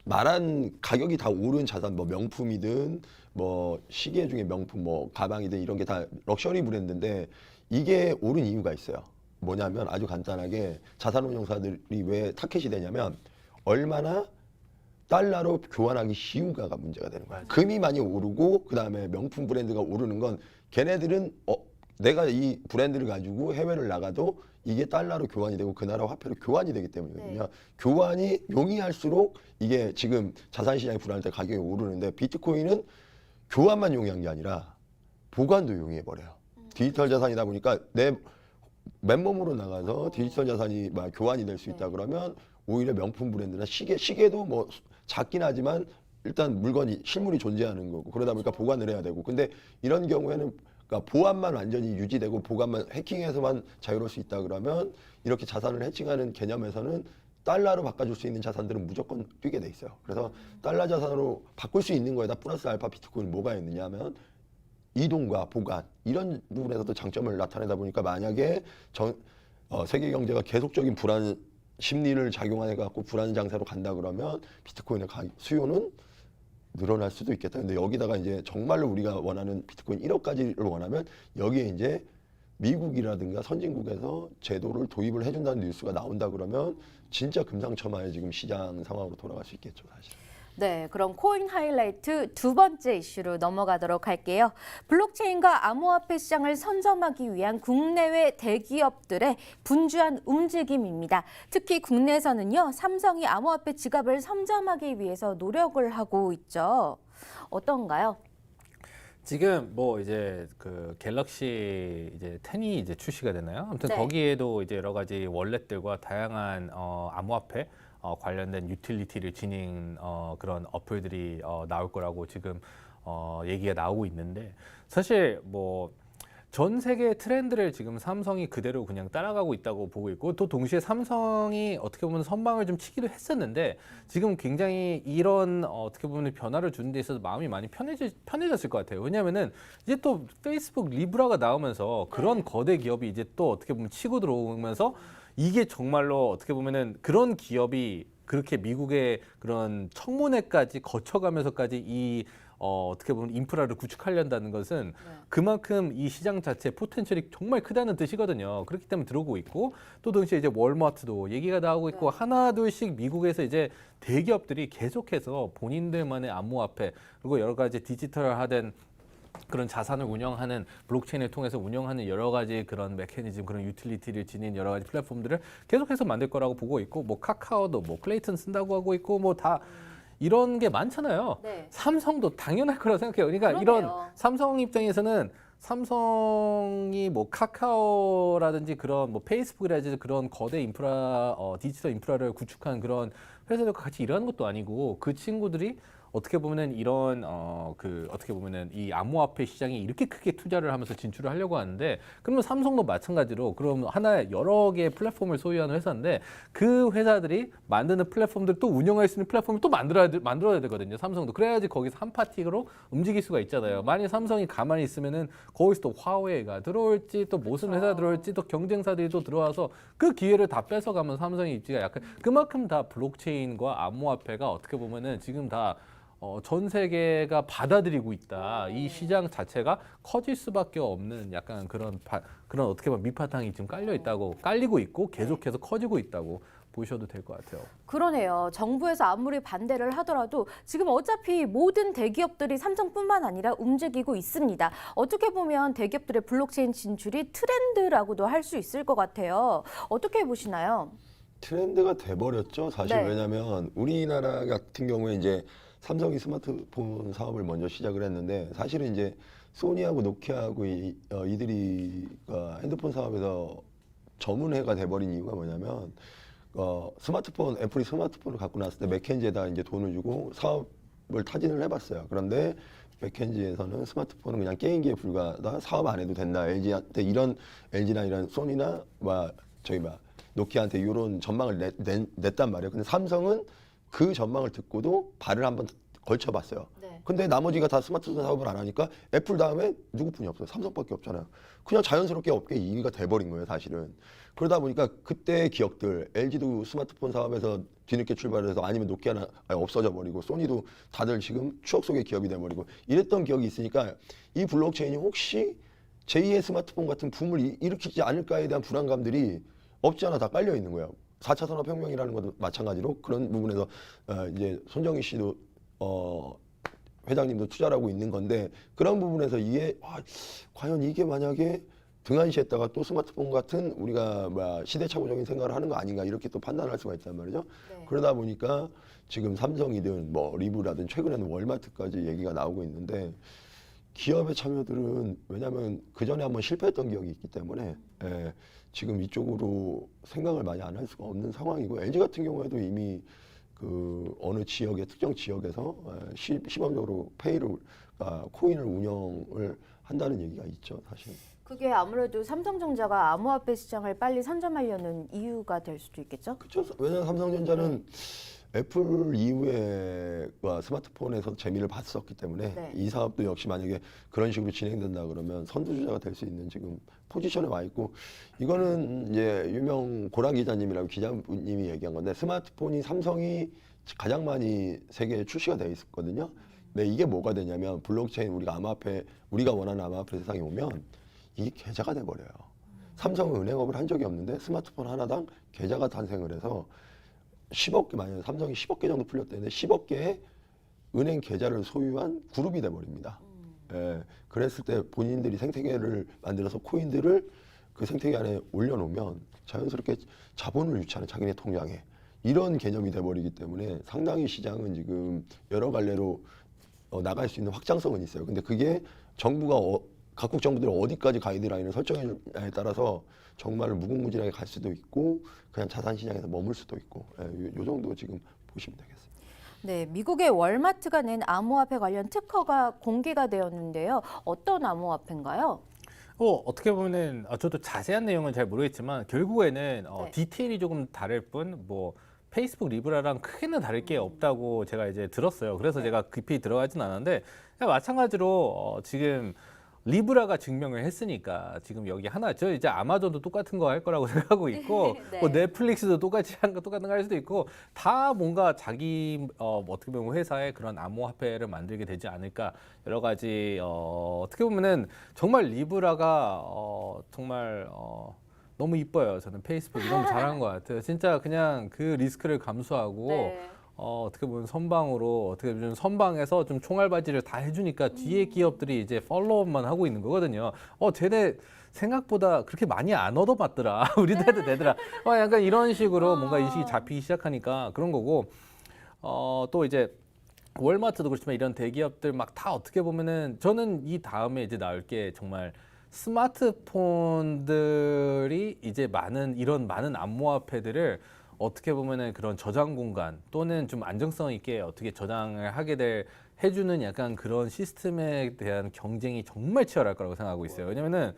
말한 가격이 다 오른 자산 뭐 명품이든 뭐 시계 중에 명품 뭐 가방이든 이런 게 다 럭셔리 브랜드인데 이게 오른 이유가 있어요. 뭐냐면 아주 간단하게 자산운용사들이 왜 타켓이 되냐면 얼마나 달러로 교환하기 쉬운가가 문제가 되는 거야. 금이 많이 오르고 그다음에 명품 브랜드가 오르는 건 걔네들은 내가 이 브랜드를 가지고 해외를 나가도 이게 달러로 교환이 되고 그 나라 화폐로 교환이 되기 때문이거든요. 네. 교환이 용이할수록 이게 지금 자산시장이 불안할 때 가격이 오르는데 비트코인은 교환만 용이한 게 아니라 보관도 용이해버려요. 디지털 자산이다 보니까 내 맨몸으로 나가서 디지털 자산이 막 교환이 될 수 있다 그러면 오히려 명품 브랜드나 시계도 뭐 작긴 하지만 일단 물건이 실물이 존재하는 거고 그러다 보니까 보관을 해야 되고 근데 이런 경우에는 그러니까 보안만 완전히 유지되고 보관만 해킹해서만 자유로울 수 있다 그러면 이렇게 자산을 해칭하는 개념에서는 달러로 바꿔줄 수 있는 자산들은 무조건 뛰게 돼 있어요. 그래서 달러 자산으로 바꿀 수 있는 거에다 플러스 알파 비트코인 뭐가 있느냐 하면 이동과 보관 이런 부분에서도 장점을 나타내다 보니까 만약에 세계 경제가 계속적인 불안 심리를 작용해 갖고 불안 장세로 간다 그러면 비트코인의 수요는 늘어날 수도 있겠다. 근데 여기다가 이제 정말로 우리가 원하는 비트코인 1억까지를 원하면 여기에 이제 미국이라든가 선진국에서 제도를 도입을 해준다는 뉴스가 나온다 그러면 진짜 금상첨화의 지금 시장 상황으로 돌아갈 수 있겠죠, 사실. 네, 그럼 코인 하이라이트 두 번째 이슈로 넘어가도록 할게요. 블록체인과 암호화폐 시장을 선점하기 위한 국내외 대기업들의 분주한 움직임입니다. 특히 국내에서는요, 삼성이 암호화폐 지갑을 선점하기 위해서 노력을 하고 있죠. 어떤가요? 지금 뭐 이제 그 갤럭시 이제 10이 이제 출시가 되나요? 아무튼 네. 거기에도 이제 여러 가지 월렛들과 다양한 암호화폐 관련된 유틸리티를 지닌 그런 어플들이 나올 거라고 지금 얘기가 나오고 있는데 사실 뭐 전 세계 트렌드를 지금 삼성이 그대로 그냥 따라가고 있다고 보고 있고 또 동시에 삼성이 어떻게 보면 선방을 좀 치기도 했었는데 지금 굉장히 이런 어떻게 보면 변화를 주는 데 있어서 마음이 많이 편해졌을 것 같아요. 왜냐하면은 이제 또 페이스북 리브라가 나오면서 그런 거대 기업이 이제 또 어떻게 보면 치고 들어오면서 이게 정말로 어떻게 보면은 그런 기업이 그렇게 미국의 그런 청문회까지 거쳐가면서까지 이 어떻게 보면 인프라를 구축하려는 것은 그만큼 이 시장 자체 포텐셜이 정말 크다는 뜻이거든요. 그렇기 때문에 들어오고 있고 또 동시에 이제 월마트도 얘기가 나오고 있고 하나 둘씩 미국에서 이제 대기업들이 계속해서 본인들만의 암호화폐 그리고 여러 가지 디지털화된 그런 자산을 운영하는 블록체인을 통해서 운영하는 여러 가지 그런 메커니즘, 그런 유틸리티를 지닌 여러 가지 플랫폼들을 계속해서 만들 거라고 보고 있고, 뭐 카카오도 뭐 클레이튼 쓴다고 하고 있고, 뭐 다 이런 게 많잖아요. 네. 삼성도 당연할 거라고 생각해요. 그러니까 그러네요. 이런 삼성 입장에서는 삼성이 뭐 카카오라든지 그런 뭐 페이스북이라든지 그런 거대 인프라, 디지털 인프라를 구축한 그런 회사들과 같이 일하는 것도 아니고 그 친구들이 어떻게 보면은 이런 그 어떻게 보면은 이 암호화폐 시장에 이렇게 크게 투자를 하면서 진출을 하려고 하는데 그러면 삼성도 마찬가지로 그럼 하나의 여러 개의 플랫폼을 소유하는 회사인데 그 회사들이 만드는 플랫폼들 또 운영할 수 있는 플랫폼을 또 만들어야 되거든요. 삼성도 그래야지 거기서 한 파티로 움직일 수가 있잖아요. 만약 삼성이 가만히 있으면은 거기서 또 화웨이가 들어올지 또 무슨 회사 들어올지 또 경쟁사들이 또 들어와서 그 기회를 다 뺏어가면 삼성의 입지가 약간 그만큼 다 블록체인과 암호화폐가 어떻게 보면은 지금 다 전 세계가 받아들이고 있다. 이 시장 자체가 커질 수밖에 없는 약간 그런 어떻게 보면 밑바탕이 지금 깔리고 있고 계속해서 커지고 있다고 보셔도 될 것 같아요. 그러네요. 정부에서 아무리 반대를 하더라도 지금 어차피 모든 대기업들이 삼성뿐만 아니라 움직이고 있습니다. 어떻게 보면 대기업들의 블록체인 진출이 트렌드라고도 할 수 있을 것 같아요. 어떻게 보시나요? 트렌드가 돼버렸죠. 사실 네. 왜냐하면 우리나라 같은 경우에 이제 삼성이 스마트폰 사업을 먼저 시작을 했는데 사실은 이제 소니하고 노키아하고 이들이가 핸드폰 사업에서 전문회가 돼버린 이유가 뭐냐면 애플이 스마트폰을 갖고 나왔을 때 맥켄지에다 이제 돈을 주고 사업을 타진을 해봤어요. 그런데 맥켄지에서는 스마트폰은 그냥 게임기에 불과하다, 사업 안 해도 된다. LG나 이런 소니나 노키아한테 이런 전망을 냈단 말이에요. 근데 삼성은 그 전망을 듣고도 발을 한번 걸쳐봤어요. 네. 근데 나머지가 다 스마트폰 사업을 안 하니까 애플 다음에 누구뿐이 없어요. 삼성밖에 없잖아요. 그냥 자연스럽게 업계 2위가 돼버린 거예요, 사실은. 그러다 보니까 그때 기업들, LG도 스마트폰 사업에서 뒤늦게 출발해서 아니면 노키아는 없어져 버리고 소니도 다들 지금 추억 속의 기업이 돼버리고 이랬던 기억이 있으니까 이 블록체인이 혹시 제2의 스마트폰 같은 붐을 일으키지 않을까에 대한 불안감들이 없지 않아 다 깔려 있는 거예요. 4차 산업혁명이라는 것도 마찬가지로 그런 부분에서 이제 손정희 씨도 회장님도 투자를 하고 있는 건데 그런 부분에서 이게 과연 이게 만약에 등한시했다가 또 스마트폰 같은 우리가 시대착오적인 생각을 하는 거 아닌가 이렇게 또 판단할 수가 있단 말이죠. 네. 그러다 보니까 지금 삼성이든 뭐 리브라든 최근에는 월마트까지 얘기가 나오고 있는데 기업의 참여들은 왜냐하면 그 전에 한번 실패했던 기억이 있기 때문에 지금 이쪽으로 생각을 많이 안 할 수가 없는 상황이고 LG 같은 경우에도 이미 그 어느 지역의 특정 지역에서 시범적으로 코인을 운영을 한다는 얘기가 있죠, 사실. 그게 아무래도 삼성전자가 암호화폐 시장을 빨리 선점하려는 이유가 될 수도 있겠죠? 그렇죠. 왜냐하면 삼성전자는 애플 이후에 스마트폰에서 재미를 봤었기 때문에 네. 이 사업도 역시 만약에 그런 식으로 진행된다 그러면 선두주자가 될 수 있는 지금 포지션에 와 있고 이거는 이제 유명 고라 기자님이라고 기자님이 얘기한 건데 스마트폰이 삼성이 가장 많이 세계에 출시가 돼 있었거든요. 네, 이게 뭐가 되냐면 블록체인 우리가 원하는 암호화폐 세상에 오면 이게 계좌가 돼버려요. 삼성은 은행업을 한 적이 없는데 스마트폰 하나당 계좌가 탄생을 해서 10억 개, 만약에 삼성이 10억 개 정도 풀렸다는데 10억 개의 은행 계좌를 소유한 그룹이 돼버립니다. 예, 그랬을 때 본인들이 생태계를 만들어서 코인들을 그 생태계 안에 올려놓으면 자연스럽게 자본을 유치하는 자기네 통장에 이런 개념이 돼버리기 때문에 상당히 시장은 지금 여러 갈래로 나갈 수 있는 확장성은 있어요. 근데 그게 정부가 각국 정부들이 어디까지 가이드라인을 설정해주냐에 따라서 정말 무궁무진하게 갈 수도 있고 그냥 자산 시장에서 머물 수도 있고 요 정도 지금 보시면 되겠습니다. 네, 미국의 월마트가 낸 암호화폐 관련 특허가 공개가 되었는데요. 어떤 암호화폐인가요? 어떻게 보면은 저도 자세한 내용은 잘 모르겠지만 결국에는 네. 디테일이 조금 다를 뿐 뭐 페이스북 리브라랑 크게는 다를 게 없다고 제가 이제 들었어요. 그래서 제가 깊이 들어가진 않았는데 마찬가지로 지금 리브라가 증명을 했으니까 지금 여기 하나 저 이제 아마존도 똑같은 거 할 거라고 생각하고 있고 네. 뭐 넷플릭스도 똑같은 거 할 수도 있고 다 뭔가 자기 어떻게 보면 회사에 그런 암호화폐를 만들게 되지 않을까 여러 가지 어떻게 보면은 정말 리브라가 정말 너무 이뻐요. 저는 페이스북이 너무 잘한 것 같아요. 진짜 그냥 그 리스크를 감수하고 네. 어떻게 보면 선방으로 어떻게 보면 선방에서 좀 총알바지를 다 해주니까 뒤에 기업들이 이제 팔로우만 하고 있는 거거든요. 쟤네 생각보다 그렇게 많이 안 얻어봤더라. 우리도 해도 되더라. 약간 이런 식으로 뭔가 인식이 잡히기 시작하니까 그런 거고 또 이제 월마트도 그렇지만 이런 대기업들 막 다 어떻게 보면은 저는 이 다음에 이제 나올 게 정말 스마트폰들이 이제 많은 암호화폐들을 어떻게 보면은 그런 저장 공간 또는 좀 안정성 있게 어떻게 저장을 해주는 약간 그런 시스템에 대한 경쟁이 정말 치열할 거라고 생각하고 있어요. 왜냐면은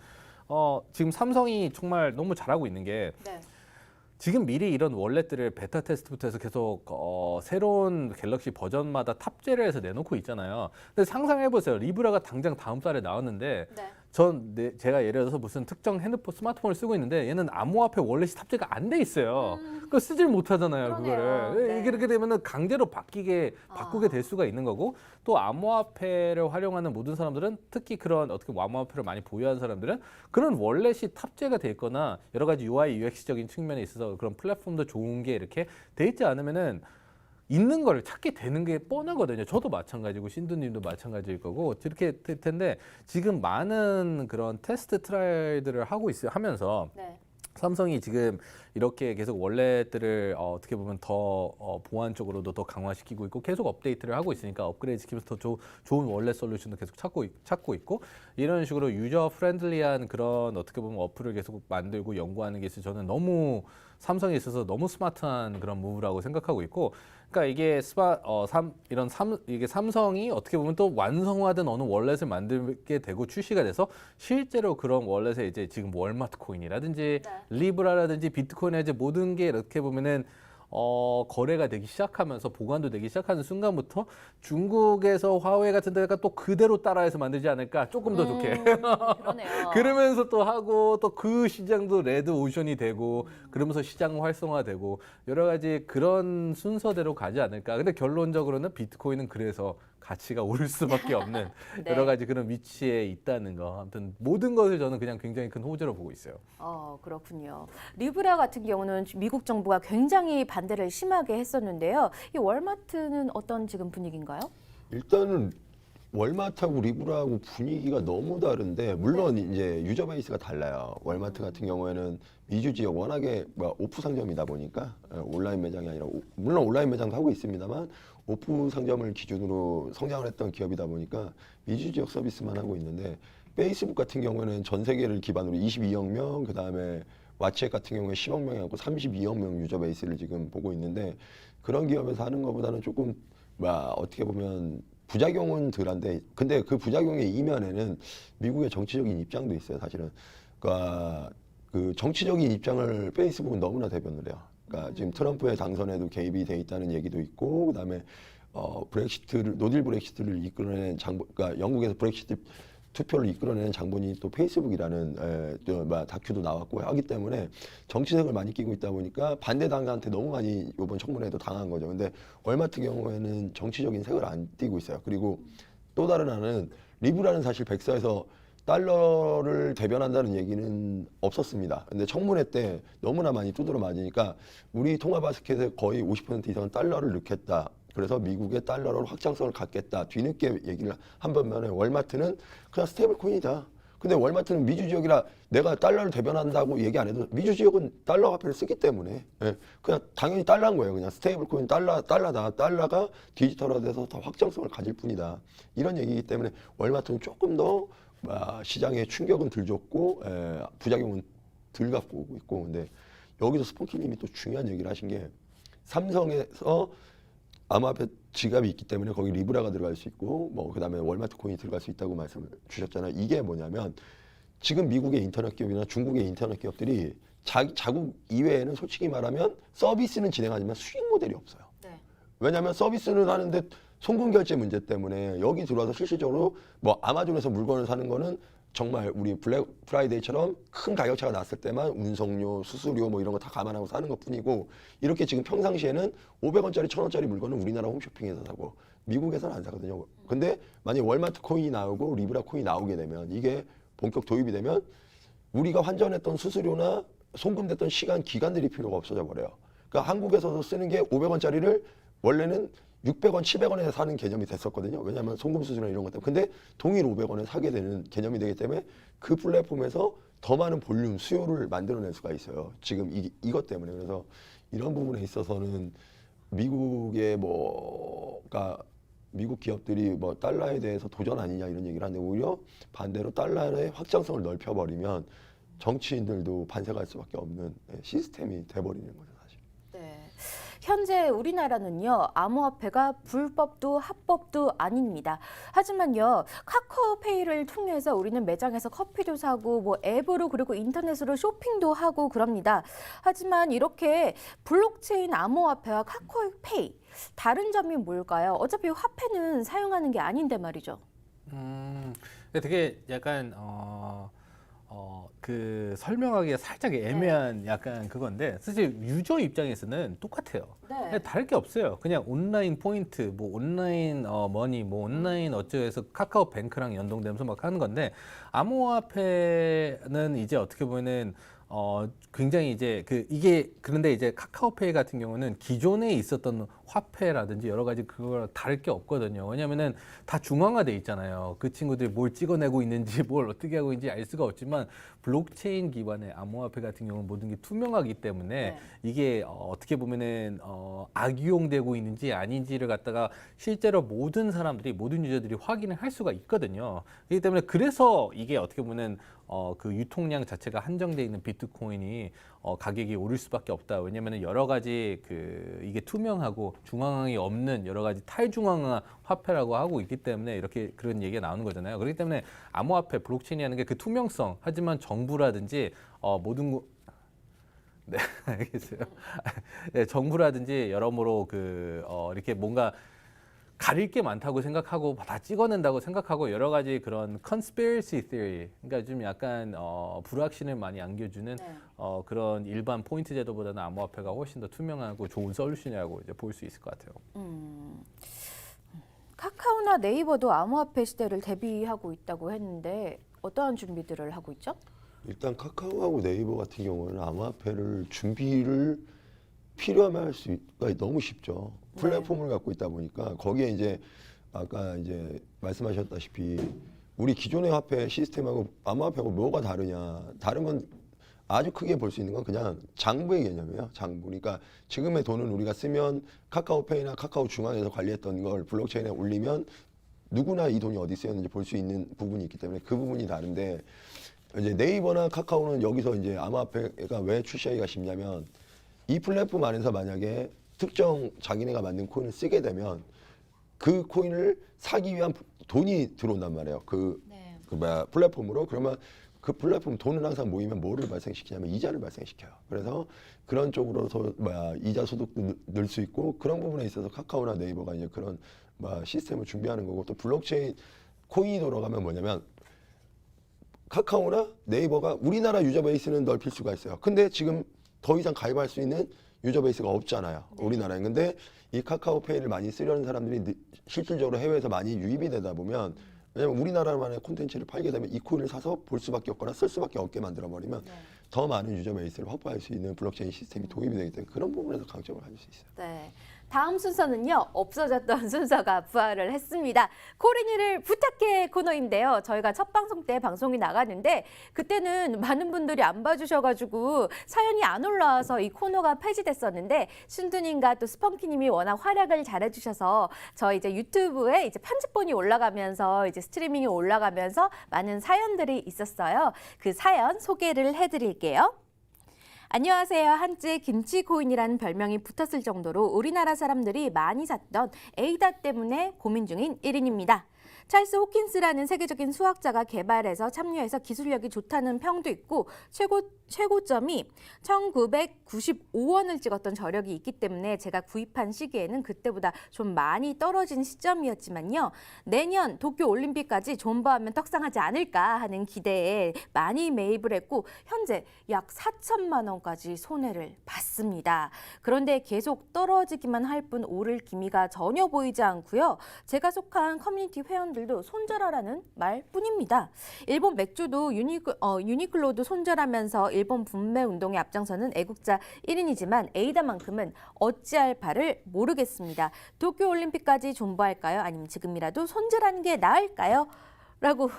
지금 삼성이 정말 너무 잘하고 있는 게 네. 지금 미리 이런 월렛들을 베타 테스트부터 해서 계속 새로운 갤럭시 버전마다 탑재를 해서 내놓고 있잖아요. 근데 상상해보세요. 리브라가 당장 다음 달에 나왔는데 네. 제가 예를 들어서 무슨 특정 핸드폰, 스마트폰을 쓰고 있는데 얘는 암호화폐 월렛이 탑재가 안 돼 있어요. 그거 쓰질 못하잖아요, 그러네요. 그거를. 네. 이렇게 되면은 강제로 바꾸게 될 수가 있는 거고 또 암호화폐를 활용하는 모든 사람들은 특히 그런 어떻게 암호화폐를 많이 보유하는 사람들은 그런 월렛이 탑재가 돼 있거나 여러 가지 UI, UX적인 측면에 있어서 그런 플랫폼도 좋은 게 이렇게 돼 있지 않으면은 있는 걸 찾게 되는 게 뻔하거든요. 저도 마찬가지고 신두님도 마찬가지일 거고 이렇게 될 텐데 지금 많은 그런 테스트 트라이들을 하면서 네. 삼성이 지금 이렇게 계속 월렛들을 어떻게 보면 더 보안 쪽으로도 더 강화시키고 있고 계속 업데이트를 하고 있으니까 업그레이드 시키면서 더 좋은 월렛 솔루션도 계속 찾고 있고 이런 식으로 유저 프렌들리한 그런 어떻게 보면 어플을 계속 만들고 연구하는 게 있어서 저는 너무 삼성에 있어서 너무 스마트한 그런 무브라고 생각하고 있고 그러니까 이게 이게 삼성이 어떻게 보면 또 완성화된 어느 월렛을 만들게 되고 출시가 돼서 실제로 그런 월렛에 이제 지금 월마트 코인이라든지 네. 리브라라든지 비트코인이라든지 모든 게 이렇게 보면은 거래가 되기 시작하면서 보관도 되기 시작하는 순간부터 중국에서 화웨이 같은 데가 또 그대로 따라해서 만들지 않을까 조금 더 좋게 그러네요. 그러면서 또 하고 또 그 시장도 레드 오션이 되고 그러면서 시장 활성화되고 여러 가지 그런 순서대로 가지 않을까. 근데 결론적으로는 비트코인은 그래서 가치가 오를 수밖에 없는 네. 여러 가지 그런 위치에 있다는 거. 아무튼 모든 것을 저는 그냥 굉장히 큰 호재로 보고 있어요. 그렇군요. 리브라 같은 경우는 미국 정부가 굉장히 반대를 심하게 했었는데요. 이 월마트는 어떤 지금 분위기인가요? 일단은 월마트하고 리브라하고 분위기가 너무 다른데 물론 이제 유저 베이스가 달라요. 월마트 같은 경우에는 미주 지역 워낙에 오프 상점이다 보니까 온라인 매장이 아니라 물론 온라인 매장도 하고 있습니다만 오프 상점을 기준으로 성장을 했던 기업이다 보니까 미주 지역 서비스만 하고 있는데 페이스북 같은 경우에는 전 세계를 기반으로 22억 명, 그 다음에 왓츠앱 같은 경우에 10억 명이고 32억 명 유저 베이스를 지금 보고 있는데 그런 기업에서 하는 것보다는 조금 어떻게 보면 부작용은 덜한데 근데 그 부작용의 이면에는 미국의 정치적인 입장도 있어요. 사실은 그러니까 그 정치적인 입장을 페이스북은 너무나 대변을 해요. 그러니까 지금 트럼프의 당선에도 개입이 돼 있다는 얘기도 있고 그다음에 노딜 브렉시트를 이끌어낸 그러니까 영국에서 브렉시트 투표를 이끌어내는 장본인이 또 페이스북이라는 다큐도 나왔고 하기 때문에 정치색을 많이 끼고 있다 보니까 반대당한테 너무 많이 이번 청문회에도 당한 거죠. 근데 월마트 경우에는 정치적인 색을 안 띠고 있어요. 그리고 또 다른 하나는 리브라는 사실 백서에서 달러를 대변한다는 얘기는 없었습니다. 근데 청문회 때 너무나 많이 두드러 맞으니까 우리 통화바스켓에 거의 50% 이상은 달러를 넣겠다. 그래서 미국의 달러로 확장성을 갖겠다. 뒤늦게 얘기를 한 반면에 월마트는 그냥 스테이블 코인이다. 근데 월마트는 미주 지역이라 내가 달러를 대변한다고 얘기 안 해도 미주 지역은 달러 화폐를 쓰기 때문에 그냥 당연히 달러인 거예요. 그냥 스테이블 코인 달러다. 달러가 디지털화돼서 더 확장성을 가질 뿐이다. 이런 얘기이기 때문에 월마트는 조금 더 시장에 충격은 덜 줬고 부작용은 덜 갖고 오고 있고. 근데 여기서 스폰키님이 또 중요한 얘기를 하신 게 삼성에서 암호화폐 지갑이 있기 때문에 거기 리브라가 들어갈 수 있고 그다음에 월마트 코인이 들어갈 수 있다고 말씀을 주셨잖아요. 이게 뭐냐면 지금 미국의 인터넷 기업이나 중국의 인터넷 기업들이 자국 이외에는 솔직히 말하면 서비스는 진행하지만 수익 모델이 없어요. 네. 왜냐하면 서비스는 하는데 송금 결제 문제 때문에 여기 들어와서 실질적으로 아마존에서 물건을 사는 거는 정말 우리 블랙 프라이데이처럼 큰 가격차가 났을 때만 운송료, 수수료 이런 거 다 감안하고 사는 것뿐이고 이렇게 지금 평상시에는 500원짜리, 1000원짜리 물건은 우리나라 홈쇼핑에서 사고 미국에서는 안 사거든요. 근데 만약에 월마트 코인이 나오고 리브라 코인이 나오게 되면 이게 본격 도입이 되면 우리가 환전했던 수수료나 송금됐던 시간, 기간들이 필요가 없어져 버려요. 그러니까 한국에서도 쓰는 게 500원짜리를 원래는 600원, 700원에 사는 개념이 됐었거든요. 왜냐하면 송금 수수료나 이런 것 때문에. 근데 동일 500원에 사게 되는 개념이 되기 때문에 그 플랫폼에서 더 많은 볼륨, 수요를 만들어낼 수가 있어요. 지금 이것 때문에. 그래서 이런 부분에 있어서는 미국의 그러니까 미국 기업들이 달러에 대해서 도전 아니냐 이런 얘기를 하는데 오히려 반대로 달러의 확장성을 넓혀버리면 정치인들도 반색할 수밖에 없는 시스템이 돼버리는 거죠, 사실. 네. 현재 우리나라는요, 암호화폐가 불법도 합법도 아닙니다. 하지만요, 카카오페이를 통해서 우리는 매장에서 커피도 사고 앱으로 그리고 인터넷으로 쇼핑도 하고 그럽니다. 하지만 이렇게 블록체인 암호화폐와 카카오페이 다른 점이 뭘까요? 어차피 화폐는 사용하는 게 아닌데 말이죠. 되게 약간 설명하기가 살짝 애매한 약간 그건데 사실 유저 입장에서는 똑같아요. 네. 다를 게 없어요. 그냥 온라인 포인트, 온라인 머니, 온라인 어쩌해서 카카오뱅크랑 연동되면서 막 하는 건데 암호화폐는 이제 어떻게 보면은 굉장히 이제 그런데 이제 카카오페이 같은 경우는 기존에 있었던 화폐라든지 여러 가지 그거랑 다를 게 없거든요. 왜냐면은 다 중앙화돼 있잖아요. 그 친구들이 뭘 찍어내고 있는지 뭘 어떻게 하고 있는지 알 수가 없지만 블록체인 기반의 암호화폐 같은 경우는 모든 게 투명하기 때문에 네. 이게 어떻게 보면은 악용되고 있는지 아닌지를 갖다가 실제로 모든 사람들이 모든 유저들이 확인을 할 수가 있거든요. 그렇기 때문에 그래서 이게 어떻게 보면은 그 유통량 자체가 한정돼 있는 비트코인이 가격이 오를 수밖에 없다. 왜냐면은 여러 가지 이게 투명하고 중앙이 없는 여러 가지 탈중앙화 화폐라고 하고 있기 때문에 이렇게 그런 얘기가 나오는 거잖아요. 그렇기 때문에 암호화폐 블록체인이라는 게 그 투명성 하지만 정부라든지 모든 네, 알겠어요. 네, 정부라든지 여러모로 이렇게 뭔가 가릴 게 많다고 생각하고 다 찍어낸다고 생각하고 여러 가지 그런 conspiracy theory, 그러니까 좀 약간 불확신을 많이 안겨주는 네. 그런 일반 포인트 제도보다는 암호화폐가 훨씬 더 투명하고 좋은 솔루션이라고 이제 볼 수 있을 것 같아요. 카카오나 네이버도 암호화폐 시대를 대비하고 있다고 했는데 어떠한 준비들을 하고 있죠? 일단 카카오하고 네이버 같은 경우는 암호화폐를 준비를 필요하면 할 수가 너무 쉽죠. 플랫폼을 갖고 있다 보니까 거기에 이제 아까 이제 말씀하셨다시피 우리 기존의 화폐 시스템하고 암호화폐하고 뭐가 다르냐. 다른 건 아주 크게 볼 수 있는 건 그냥 장부의 개념이에요. 장부. 그러니까 지금의 돈은 우리가 쓰면 카카오페이나 카카오 중앙에서 관리했던 걸 블록체인에 올리면 누구나 이 돈이 어디 쓰였는지 볼 수 있는 부분이 있기 때문에 그 부분이 다른데 이제 네이버나 카카오는 여기서 이제 암호화폐가 왜 출시하기가 쉽냐면 이 플랫폼 안에서 만약에 특정 자기네가 만든 코인을 쓰게 되면 그 코인을 사기 위한 돈이 들어온단 말이에요. 플랫폼으로. 그러면 그 플랫폼 돈은 항상 모이면 뭐를 발생시키냐면 이자를 발생시켜요. 그래서 그런 쪽으로서 이자 소득도 늘 수 있고 그런 부분에 있어서 카카오나 네이버가 이제 그런 시스템을 준비하는 거고 또 블록체인 코인이 돌아가면 뭐냐면 카카오나 네이버가 우리나라 유저 베이스는 넓힐 수가 있어요. 근데 지금 더 이상 가입할 수 있는 유저 베이스가 없잖아요. 우리나라에. 근데 이 카카오페이를 많이 쓰려는 사람들이 실질적으로 해외에서 많이 유입이 되다 보면 왜냐면 우리나라만의 콘텐츠를 팔게 되면 이 코인을 사서 볼 수밖에 없거나 쓸 수밖에 없게 만들어버리면 더 많은 유저 베이스를 확보할 수 있는 블록체인 시스템이 도입이 되기 때문에 그런 부분에서 강점을 가질 수 있어요. 네. 다음 순서는요, 없어졌던 순서가 부활을 했습니다. 코린이를 부탁해 코너인데요. 저희가 첫 방송 때 방송이 나갔는데 그때는 많은 분들이 안 봐주셔가지고 사연이 안 올라와서 이 코너가 폐지됐었는데 신두님과 또 스펑키님이 워낙 활약을 잘해주셔서 저희 이제 유튜브에 이제 편집본이 올라가면서 이제 스트리밍이 올라가면서 많은 사연들이 있었어요. 그 사연 소개를 해드릴게요. 안녕하세요. 한때 김치코인이라는 별명이 붙었을 정도로 우리나라 사람들이 많이 샀던 에이다 때문에 고민 중인 1인입니다. 찰스 호킨스라는 세계적인 수학자가 개발해서 참여해서 기술력이 좋다는 평도 있고 최고점이 1995원을 찍었던 저력이 있기 때문에 제가 구입한 시기에는 그때보다 좀 많이 떨어진 시점이었지만요. 내년 도쿄올림픽까지 존버하면 떡상하지 않을까 하는 기대에 많이 매입을 했고 현재 약 4천만 원까지 손해를 봤습니다. 그런데 계속 떨어지기만 할 뿐 오를 기미가 전혀 보이지 않고요. 제가 속한 커뮤니티 회원들도 손절하라는 말뿐입니다. 일본 맥주도 유니클로도 손절하면서 일본 분매 운동에 앞장서는 애국자 1인이지만 에이다만큼은 어찌할 바를 모르겠습니다. 도쿄올림픽까지 존버할까요? 아니면 지금이라도 손절하는 게 나을까요? 라고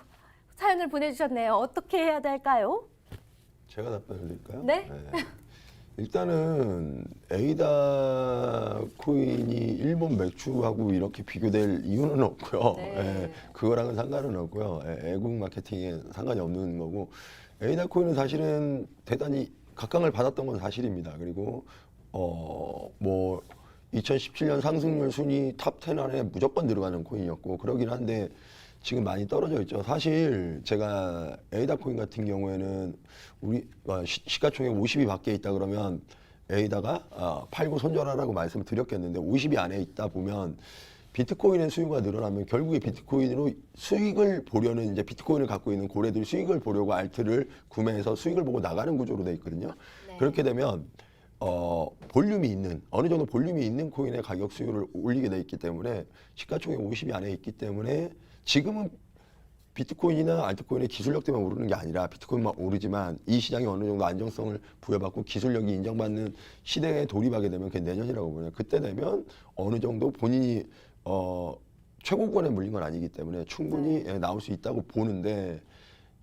사연을 보내주셨네요. 어떻게 해야 될까요? 제가 답변을 드릴까요? 네. 일단은 에이다 코인이 일본 맥주하고 이렇게 비교될 이유는 없고요. 네. 그거랑은 상관은 없고요. 애국 마케팅에 상관이 없는 거고 에이다 코인은 사실은 대단히 각광을 받았던 건 사실입니다. 그리고 뭐 2017년 상승률 순위 탑 10 안에 무조건 들어가는 코인이었고 그러긴 한데 지금 많이 떨어져 있죠. 사실 제가 에이다 코인 같은 경우에는 우리 시가총액 50이 밖에 있다 그러면 에이다가 팔고 손절하라고 말씀을 드렸겠는데 50이 안에 있다 보면 비트코인의 수요가 늘어나면 결국에 비트코인으로 수익을 보려는 이제 비트코인을 갖고 있는 고래들이 수익을 보려고 알트를 구매해서 수익을 보고 나가는 구조로 돼 있거든요. 네. 그렇게 되면 볼륨이 있는 어느 정도 볼륨이 있는 코인의 가격 수요를 올리게 돼 있기 때문에 시가총액 50이 안에 있기 때문에 지금은 비트코인이나 알트코인의 기술력 때문에 오르는 게 아니라 비트코인만 오르지만 이 시장이 어느 정도 안정성을 부여받고 기술력이 인정받는 시대에 돌입하게 되면 그게 내년이라고 보네요. 그때 되면 어느 정도 본인이 최고권에 물린 건 아니기 때문에 충분히 나올 수 있다고 보는데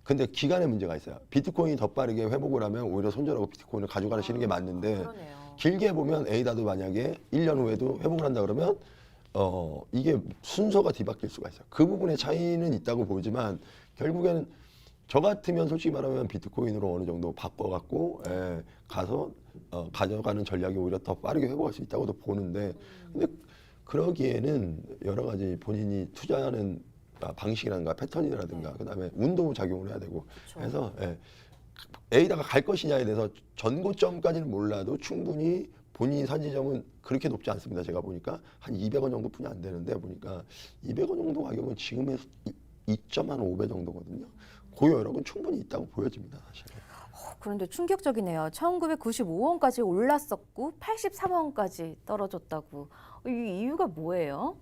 근데 기간에 문제가 있어요. 비트코인이 더 빠르게 회복을 하면 오히려 손절하고 비트코인을 가져가시는 게 맞는데 그러네요. 길게 보면 에이다도 만약에 1년 후에도 회복을 한다 그러면 이게 순서가 뒤바뀔 수가 있어요. 그 부분의 차이는 있다고 보지만 결국에는 저 같으면 솔직히 말하면 비트코인으로 어느 정도 바꿔갖고 가서 가져가는 전략이 오히려 더 빠르게 회복할 수 있다고도 보는데 근데 그러기에는 여러 가지 본인이 투자하는 방식이라든가 패턴이라든가 그다음에 운도 작용을 해야 되고 그래서 에이다가 갈 것이냐에 대해서 전고점까지는 몰라도 충분히 본인이 산 지점은 그렇게 높지 않습니다. 제가 보니까 한 200원 정도뿐이 안 되는데 보니까 200원 정도 가격은 지금의 2.5배 정도거든요. 그 여력은 충분히 있다고 보여집니다. 사실. 그런데 충격적이네요. 1995원까지 올랐었고 83원까지 떨어졌다고. 이 이유가 뭐예요?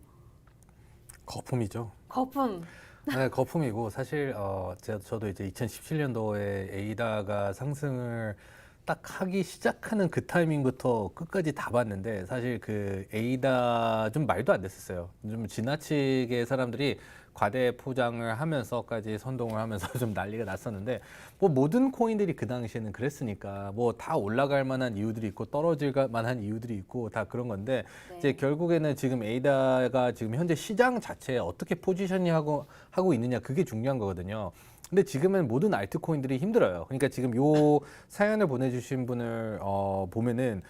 거품이죠. 거품. 네, 거품이고 사실 저도 이제 2017년도에 에이다가 상승을 딱 하기 시작하는 그 타이밍부터 끝까지 다 봤는데 사실 그 에이다 좀 말도 안 됐었어요. 좀 지나치게 사람들이 과대 포장을 하면서까지 선동을 하면서 좀 난리가 났었는데 뭐 모든 코인들이 그 당시에는 그랬으니까 뭐 다 올라갈 만한 이유들이 있고 떨어질 만한 이유들이 있고 다 그런 건데 네. 이제 결국에는 지금 에이다가 지금 현재 시장 자체에 어떻게 포지셔닝하고 있느냐 그게 중요한 거거든요. 근데 지금은 모든 알트코인들이 힘들어요. 그러니까 지금 요 사연을 보내주신 분을 보면은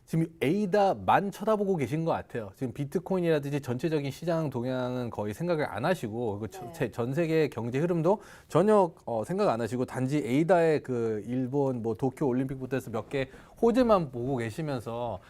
지금 에이다만 쳐다보고 계신 것 같아요. 지금 비트코인이라든지 전체적인 시장 동향은 거의 생각을 안 하시고 전 세계 경제 흐름도 전혀 생각 안 하시고 단지 에이다의 그 일본 뭐 도쿄 올림픽부터 해서 몇 개 호재만 보고 계시면서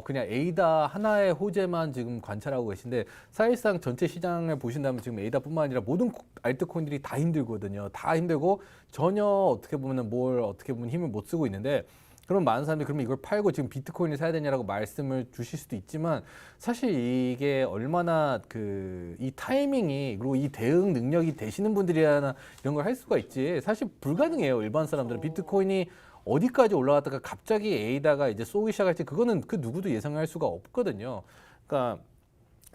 그냥 에이다 하나의 호재만 지금 관찰하고 계신데 사실상 전체 시장을 보신다면 지금 에이다뿐만 아니라 모든 알트코인들이 다 힘들거든요. 다 힘들고 전혀 어떻게 보면 어떻게 보면 힘을 못 쓰고 있는데 그럼 많은 사람들이 그러면 이걸 팔고 지금 비트코인을 사야 되냐라고 말씀을 주실 수도 있지만 사실 이게 얼마나 이 타이밍이 그리고 이 대응 능력이 되시는 분들이나 이런 걸 할 수가 있지 사실 불가능해요. 일반 사람들은 비트코인이 어디까지 올라갔다가 갑자기 에이다가 이제 쏘기 시작할지 그거는 그 누구도 예상할 수가 없거든요. 그러니까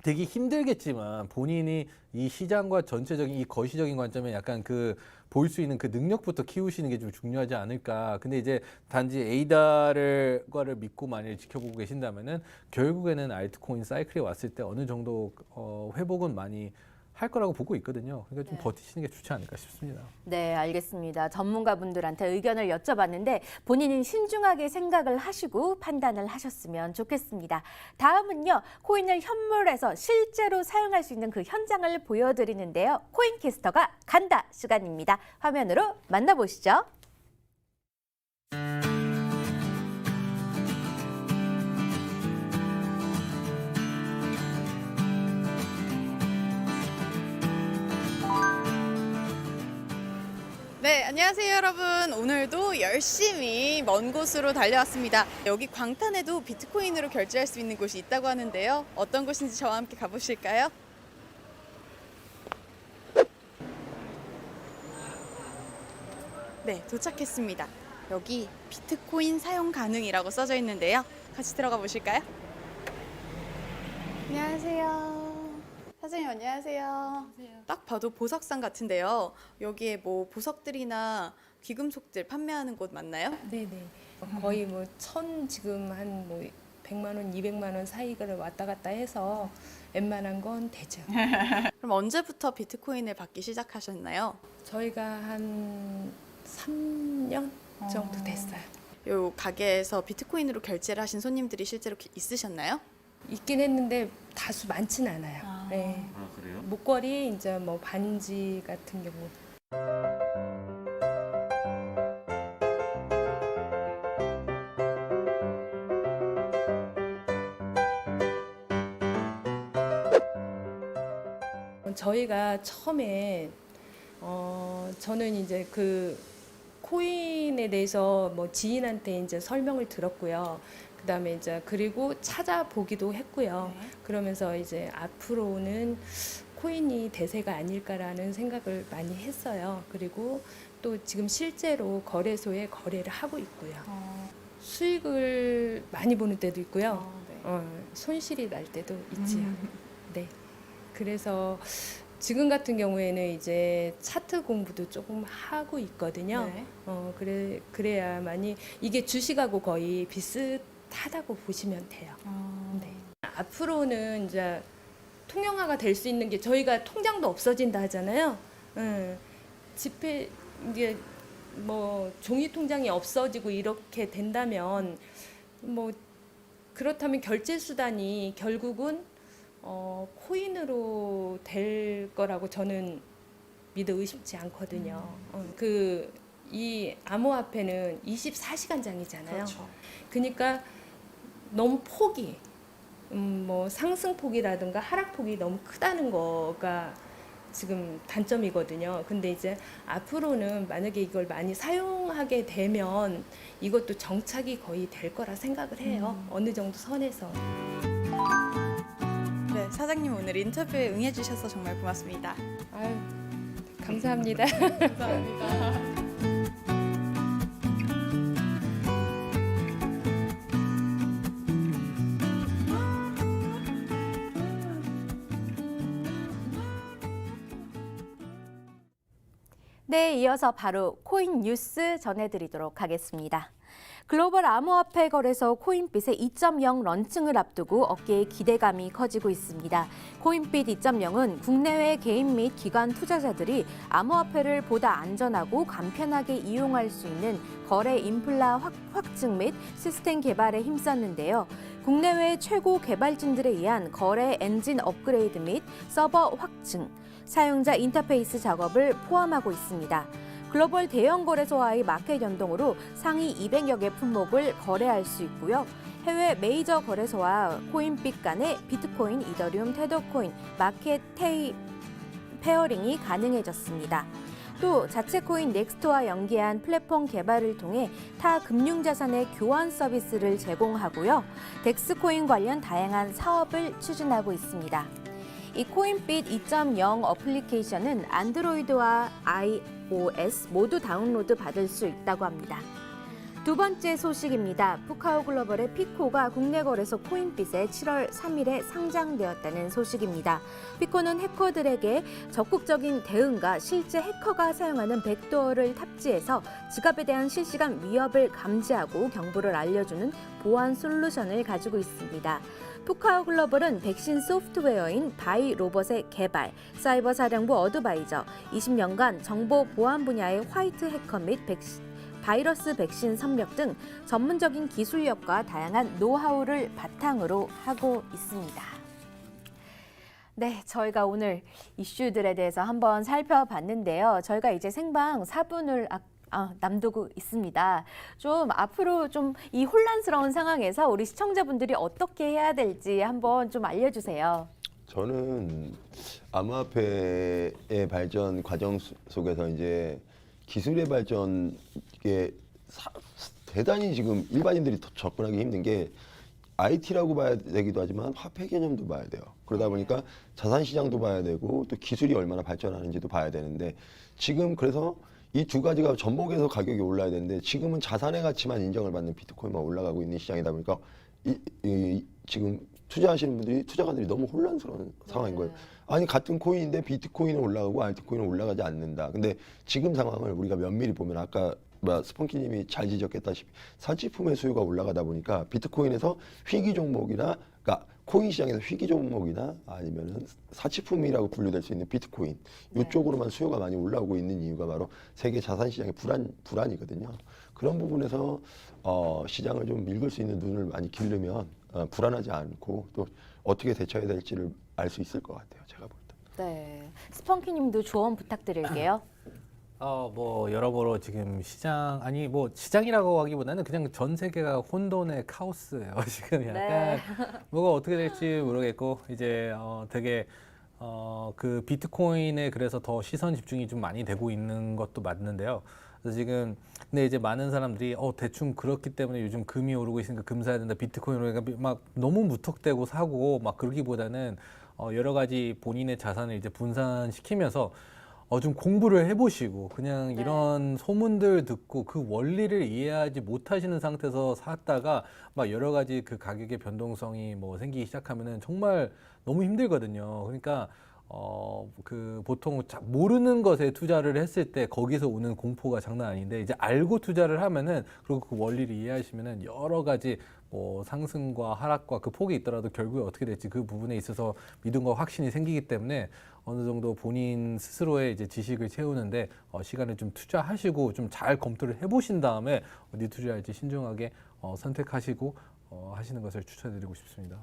되게 힘들겠지만 본인이 이 시장과 전체적인 이 거시적인 관점에 약간 보일 수 있는 그 능력부터 키우시는 게 좀 중요하지 않을까. 근데 이제 단지 에이다를 믿고 만약에 지켜보고 계신다면은 결국에는 알트코인 사이클이 왔을 때 어느 정도 회복은 많이 할 거라고 보고 있거든요. 그러니까 좀 버티시는 게 좋지 않을까 싶습니다. 네, 알겠습니다. 전문가분들한테 의견을 여쭤봤는데 본인은 신중하게 생각을 하시고 판단을 하셨으면 좋겠습니다. 다음은요, 코인을 현물에서 실제로 사용할 수 있는 그 현장을 보여드리는데요. 코인캐스터가 간다 시간입니다. 화면으로 만나보시죠. 네, 안녕하세요 여러분. 오늘도 열심히 먼 곳으로 달려왔습니다. 여기 광탄에도 비트코인으로 결제할 수 있는 곳이 있다고 하는데요. 어떤 곳인지 저와 함께 가보실까요? 네, 도착했습니다. 여기 비트코인 사용 가능이라고 써져 있는데요. 같이 들어가 보실까요? 안녕하세요. 사장님 안녕하세요. 딱 봐도 보석상 같은데요. 여기에 뭐 보석들이나 귀금속들 판매하는 곳 맞나요? 네네. 거의 뭐 지금 한 뭐 100만 원, 200만 원 사이를 왔다 갔다 해서 웬만한 건 되죠. 그럼 언제부터 비트코인을 받기 시작하셨나요? 저희가 한 3년 정도 됐어요. 요 가게에서 비트코인으로 결제를 하신 손님들이 실제로 있으셨나요? 있긴 했는데 다수 많진 않아요. 네. 그래요? 목걸이 이제 뭐 반지 같은 경우. 저희가 처음에 저는 이제 그 코인에 대해서 뭐 지인한테 이제 설명을 들었고요. 그다음에 이제 그리고 찾아보기도 했고요. 그러면서 이제 앞으로는 코인이 대세가 아닐까라는 생각을 많이 했어요. 그리고 또 지금 실제로 거래소에 거래를 하고 있고요. 수익을 많이 보는 때도 있고요. 손실이 날 때도 있지요. 네. 그래서 지금 같은 경우에는 이제 차트 공부도 조금 하고 있거든요. 네. 그래야만이 이게 주식하고 거의 비슷하다고 보시면 돼요. 네. 앞으로는 이제 통용화가 될 수 있는 게 저희가 통장도 없어진다 하잖아요. 지폐 이제 뭐 종이 통장이 없어지고 이렇게 된다면 뭐 그렇다면 결제 수단이 결국은 코인으로 될 거라고 저는 믿어 의심치 않거든요. 이 암호화폐는 24시간장이잖아요. 그렇죠. 그러니까 너무 폭이 뭐 상승폭이라든가 하락폭이 너무 크다는 거가 지금 단점이거든요. 근데 이제 앞으로는 만약에 이걸 많이 사용하게 되면 이것도 정착이 거의 될 거라 생각을 해요. 어느 정도 선에서. 네, 사장님 오늘 인터뷰에 응해주셔서 정말 고맙습니다. 아유, 감사합니다. 감사합니다. 네, 이어서 바로 코인 뉴스 전해드리도록 하겠습니다. 글로벌 암호화폐 거래소 코인빗의 2.0 런칭을 앞두고 업계의 기대감이 커지고 있습니다. 코인빗 2.0은 국내외 개인 및 기관 투자자들이 암호화폐를 보다 안전하고 간편하게 이용할 수 있는 거래 인플라 확증 및 시스템 개발에 힘썼는데요. 국내외 최고 개발진들에 의한 거래 엔진 업그레이드 및 서버 확증, 사용자 인터페이스 작업을 포함하고 있습니다. 글로벌 대형 거래소와의 마켓 연동으로 상위 200여 개 품목을 거래할 수 있고요. 해외 메이저 거래소와 코인빗 간의 비트코인, 이더리움, 테더코인, 마켓 페어링이 가능해졌습니다. 또 자체 코인 넥스트와 연계한 플랫폼 개발을 통해 타 금융자산의 교환 서비스를 제공하고요. 덱스코인 관련 다양한 사업을 추진하고 있습니다. 이 코인빗 2.0 어플리케이션은 안드로이드와 iOS 모두 다운로드 받을 수 있다고 합니다. 두 번째 소식입니다. 푸카오 글로벌의 피코가 국내 거래소 코인빗에 7월 3일에 상장되었다는 소식입니다. 피코는 해커들에게 적극적인 대응과 실제 해커가 사용하는 백도어를 탑재해서 지갑에 대한 실시간 위협을 감지하고 경보를 알려주는 보안 솔루션을 가지고 있습니다. 푸카오 글로벌은 백신 소프트웨어인 바이 로봇의 개발, 사이버 사령부 어드바이저, 20년간 정보 보안 분야의 화이트 해커 및 바이러스 백신 섭렵 등 전문적인 기술력과 다양한 노하우를 바탕으로 하고 있습니다. 네, 저희가 오늘 이슈들에 대해서 한번 살펴봤는데요. 저희가 이제 생방 4분을 남두고 있습니다. 좀 앞으로 좀 이 혼란스러운 상황에서 우리 시청자분들이 어떻게 해야 될지 한번 좀 알려주세요. 저는 암호화폐의 발전 과정 속에서 이제 기술의 발전 이게 대단히 지금 일반인들이 더 접근하기 힘든 게 IT라고 봐야 되기도 하지만 화폐 개념도 봐야 돼요. 그러다 보니까 자산 시장도 봐야 되고 또 기술이 얼마나 발전하는지도 봐야 되는데 지금 그래서 이 두 가지가 전복해서 가격이 올라야 되는데 지금은 자산의 가치만 인정을 받는 비트코인만 올라가고 있는 시장이다 보니까 지금 투자하시는 분들이 투자가들이 너무 혼란스러운 상황인 거예요. 아니 같은 코인인데 비트코인은 올라가고 알트코인은 올라가지 않는다. 근데 지금 상황을 우리가 면밀히 보면 아까 스펀키님이 잘 지적했다시피 사치품의 수요가 올라가다 보니까 비트코인에서 희귀 종목이나 그러니까 코인 시장에서 희귀 종목이나 아니면은 사치품이라고 분류될 수 있는 비트코인 이쪽으로만 수요가 많이 올라오고 있는 이유가 바로 세계 자산 시장의 불안이거든요. 그런 부분에서 시장을 좀 읽을 수 있는 눈을 많이 기르면 불안하지 않고 또 어떻게 대처해야 될지를 알 수 있을 것 같아요. 제가 볼 때. 네, 스펀키님도 조언 부탁드릴게요. 뭐 여러모로 지금 시장이라고 하기보다는 그냥 전 세계가 혼돈의 카오스예요. 지금 약간 네. 뭐가 어떻게 될지 모르겠고 이제 되게 그 비트코인에 그래서 더 시선 집중이 좀 많이 되고 있는 것도 맞는데요. 그래서 지금 근데 이제 많은 사람들이 대충 그렇기 때문에 요즘 금이 오르고 있으니까 금 사야 된다, 비트코인 오르니까 막 너무 무턱대고 사고 막 그러기보다는 여러 가지 본인의 자산을 이제 분산시키면서 좀 공부를 해보시고 그냥 네. 이런 소문들 듣고 그 원리를 이해하지 못하시는 상태에서 샀다가 막 여러 가지 그 가격의 변동성이 뭐 생기기 시작하면은 정말 너무 힘들거든요. 그러니까 그 보통 모르는 것에 투자를 했을 때 거기서 오는 공포가 장난 아닌데 이제 알고 투자를 하면은 그리고 그 원리를 이해하시면은 여러 가지 뭐 상승과 하락과 그 폭이 있더라도 결국에 어떻게 될지 그 부분에 있어서 믿음과 확신이 생기기 때문에 어느 정도 본인 스스로의 이제 지식을 채우는데 시간을 좀 투자하시고 좀 잘 검토를 해보신 다음에 어디 투자할지 신중하게 선택하시고 하시는 것을 추천드리고 싶습니다.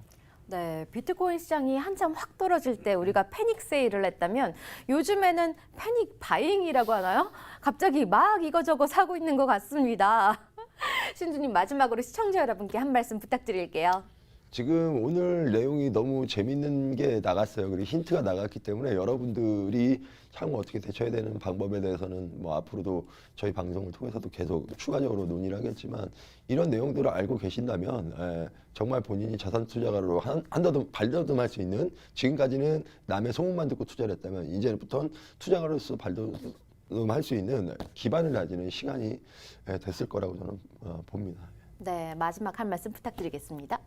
네, 비트코인 시장이 한참 확 떨어질 때 우리가 패닉 세일을 했다면 요즘에는 패닉 바잉이라고 하나요? 갑자기 막 이거저거 사고 있는 것 같습니다. 신주님 마지막으로 시청자 여러분께 한 말씀 부탁드릴게요. 지금 오늘 내용이 너무 재밌는 게 나갔어요. 그리고 힌트가 나갔기 때문에 여러분들이 향후 어떻게 대처해야 되는 방법에 대해서는 뭐 앞으로도 저희 방송을 통해서도 계속 추가적으로 논의를 하겠지만 이런 내용들을 알고 계신다면 정말 본인이 자산 투자가로 발돋움할 수 있는 지금까지는 남의 소문만 듣고 투자를 했다면 이제부터는 투자가로서 발돋움할 수 있는 기반을 다지는 시간이 됐을 거라고 저는 봅니다. 네, 마지막 한 말씀 부탁드리겠습니다.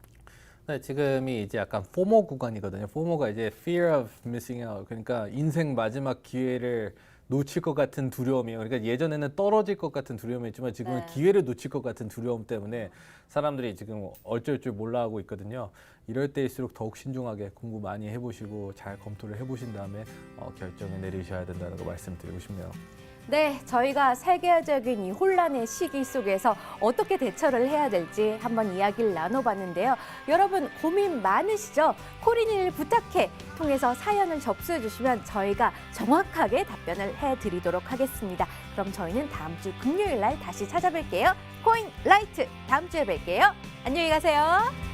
네, 지금이 이제 약간 포모 구간이거든요. 포모가 이제 fear of missing out. 그러니까 인생 마지막 기회를 놓칠 것 같은 두려움이에요. 그러니까 예전에는 떨어질 것 같은 두려움이었지만 지금은 네. 기회를 놓칠 것 같은 두려움 때문에 사람들이 지금 어쩔 줄 몰라 하고 있거든요. 이럴 때일수록 더욱 신중하게 공부 많이 해보시고 잘 검토를 해보신 다음에 결정을 내리셔야 된다는 거 말씀드리고 싶네요. 네, 저희가 세계적인 이 혼란의 시기 속에서 어떻게 대처를 해야 될지 한번 이야기를 나눠봤는데요. 여러분 고민 많으시죠? 코린이를 부탁해 통해서 사연을 접수해 주시면 저희가 정확하게 답변을 해드리도록 하겠습니다. 그럼 저희는 다음 주 금요일 날 다시 찾아뵐게요. 코인 라이트 다음 주에 뵐게요. 안녕히 가세요.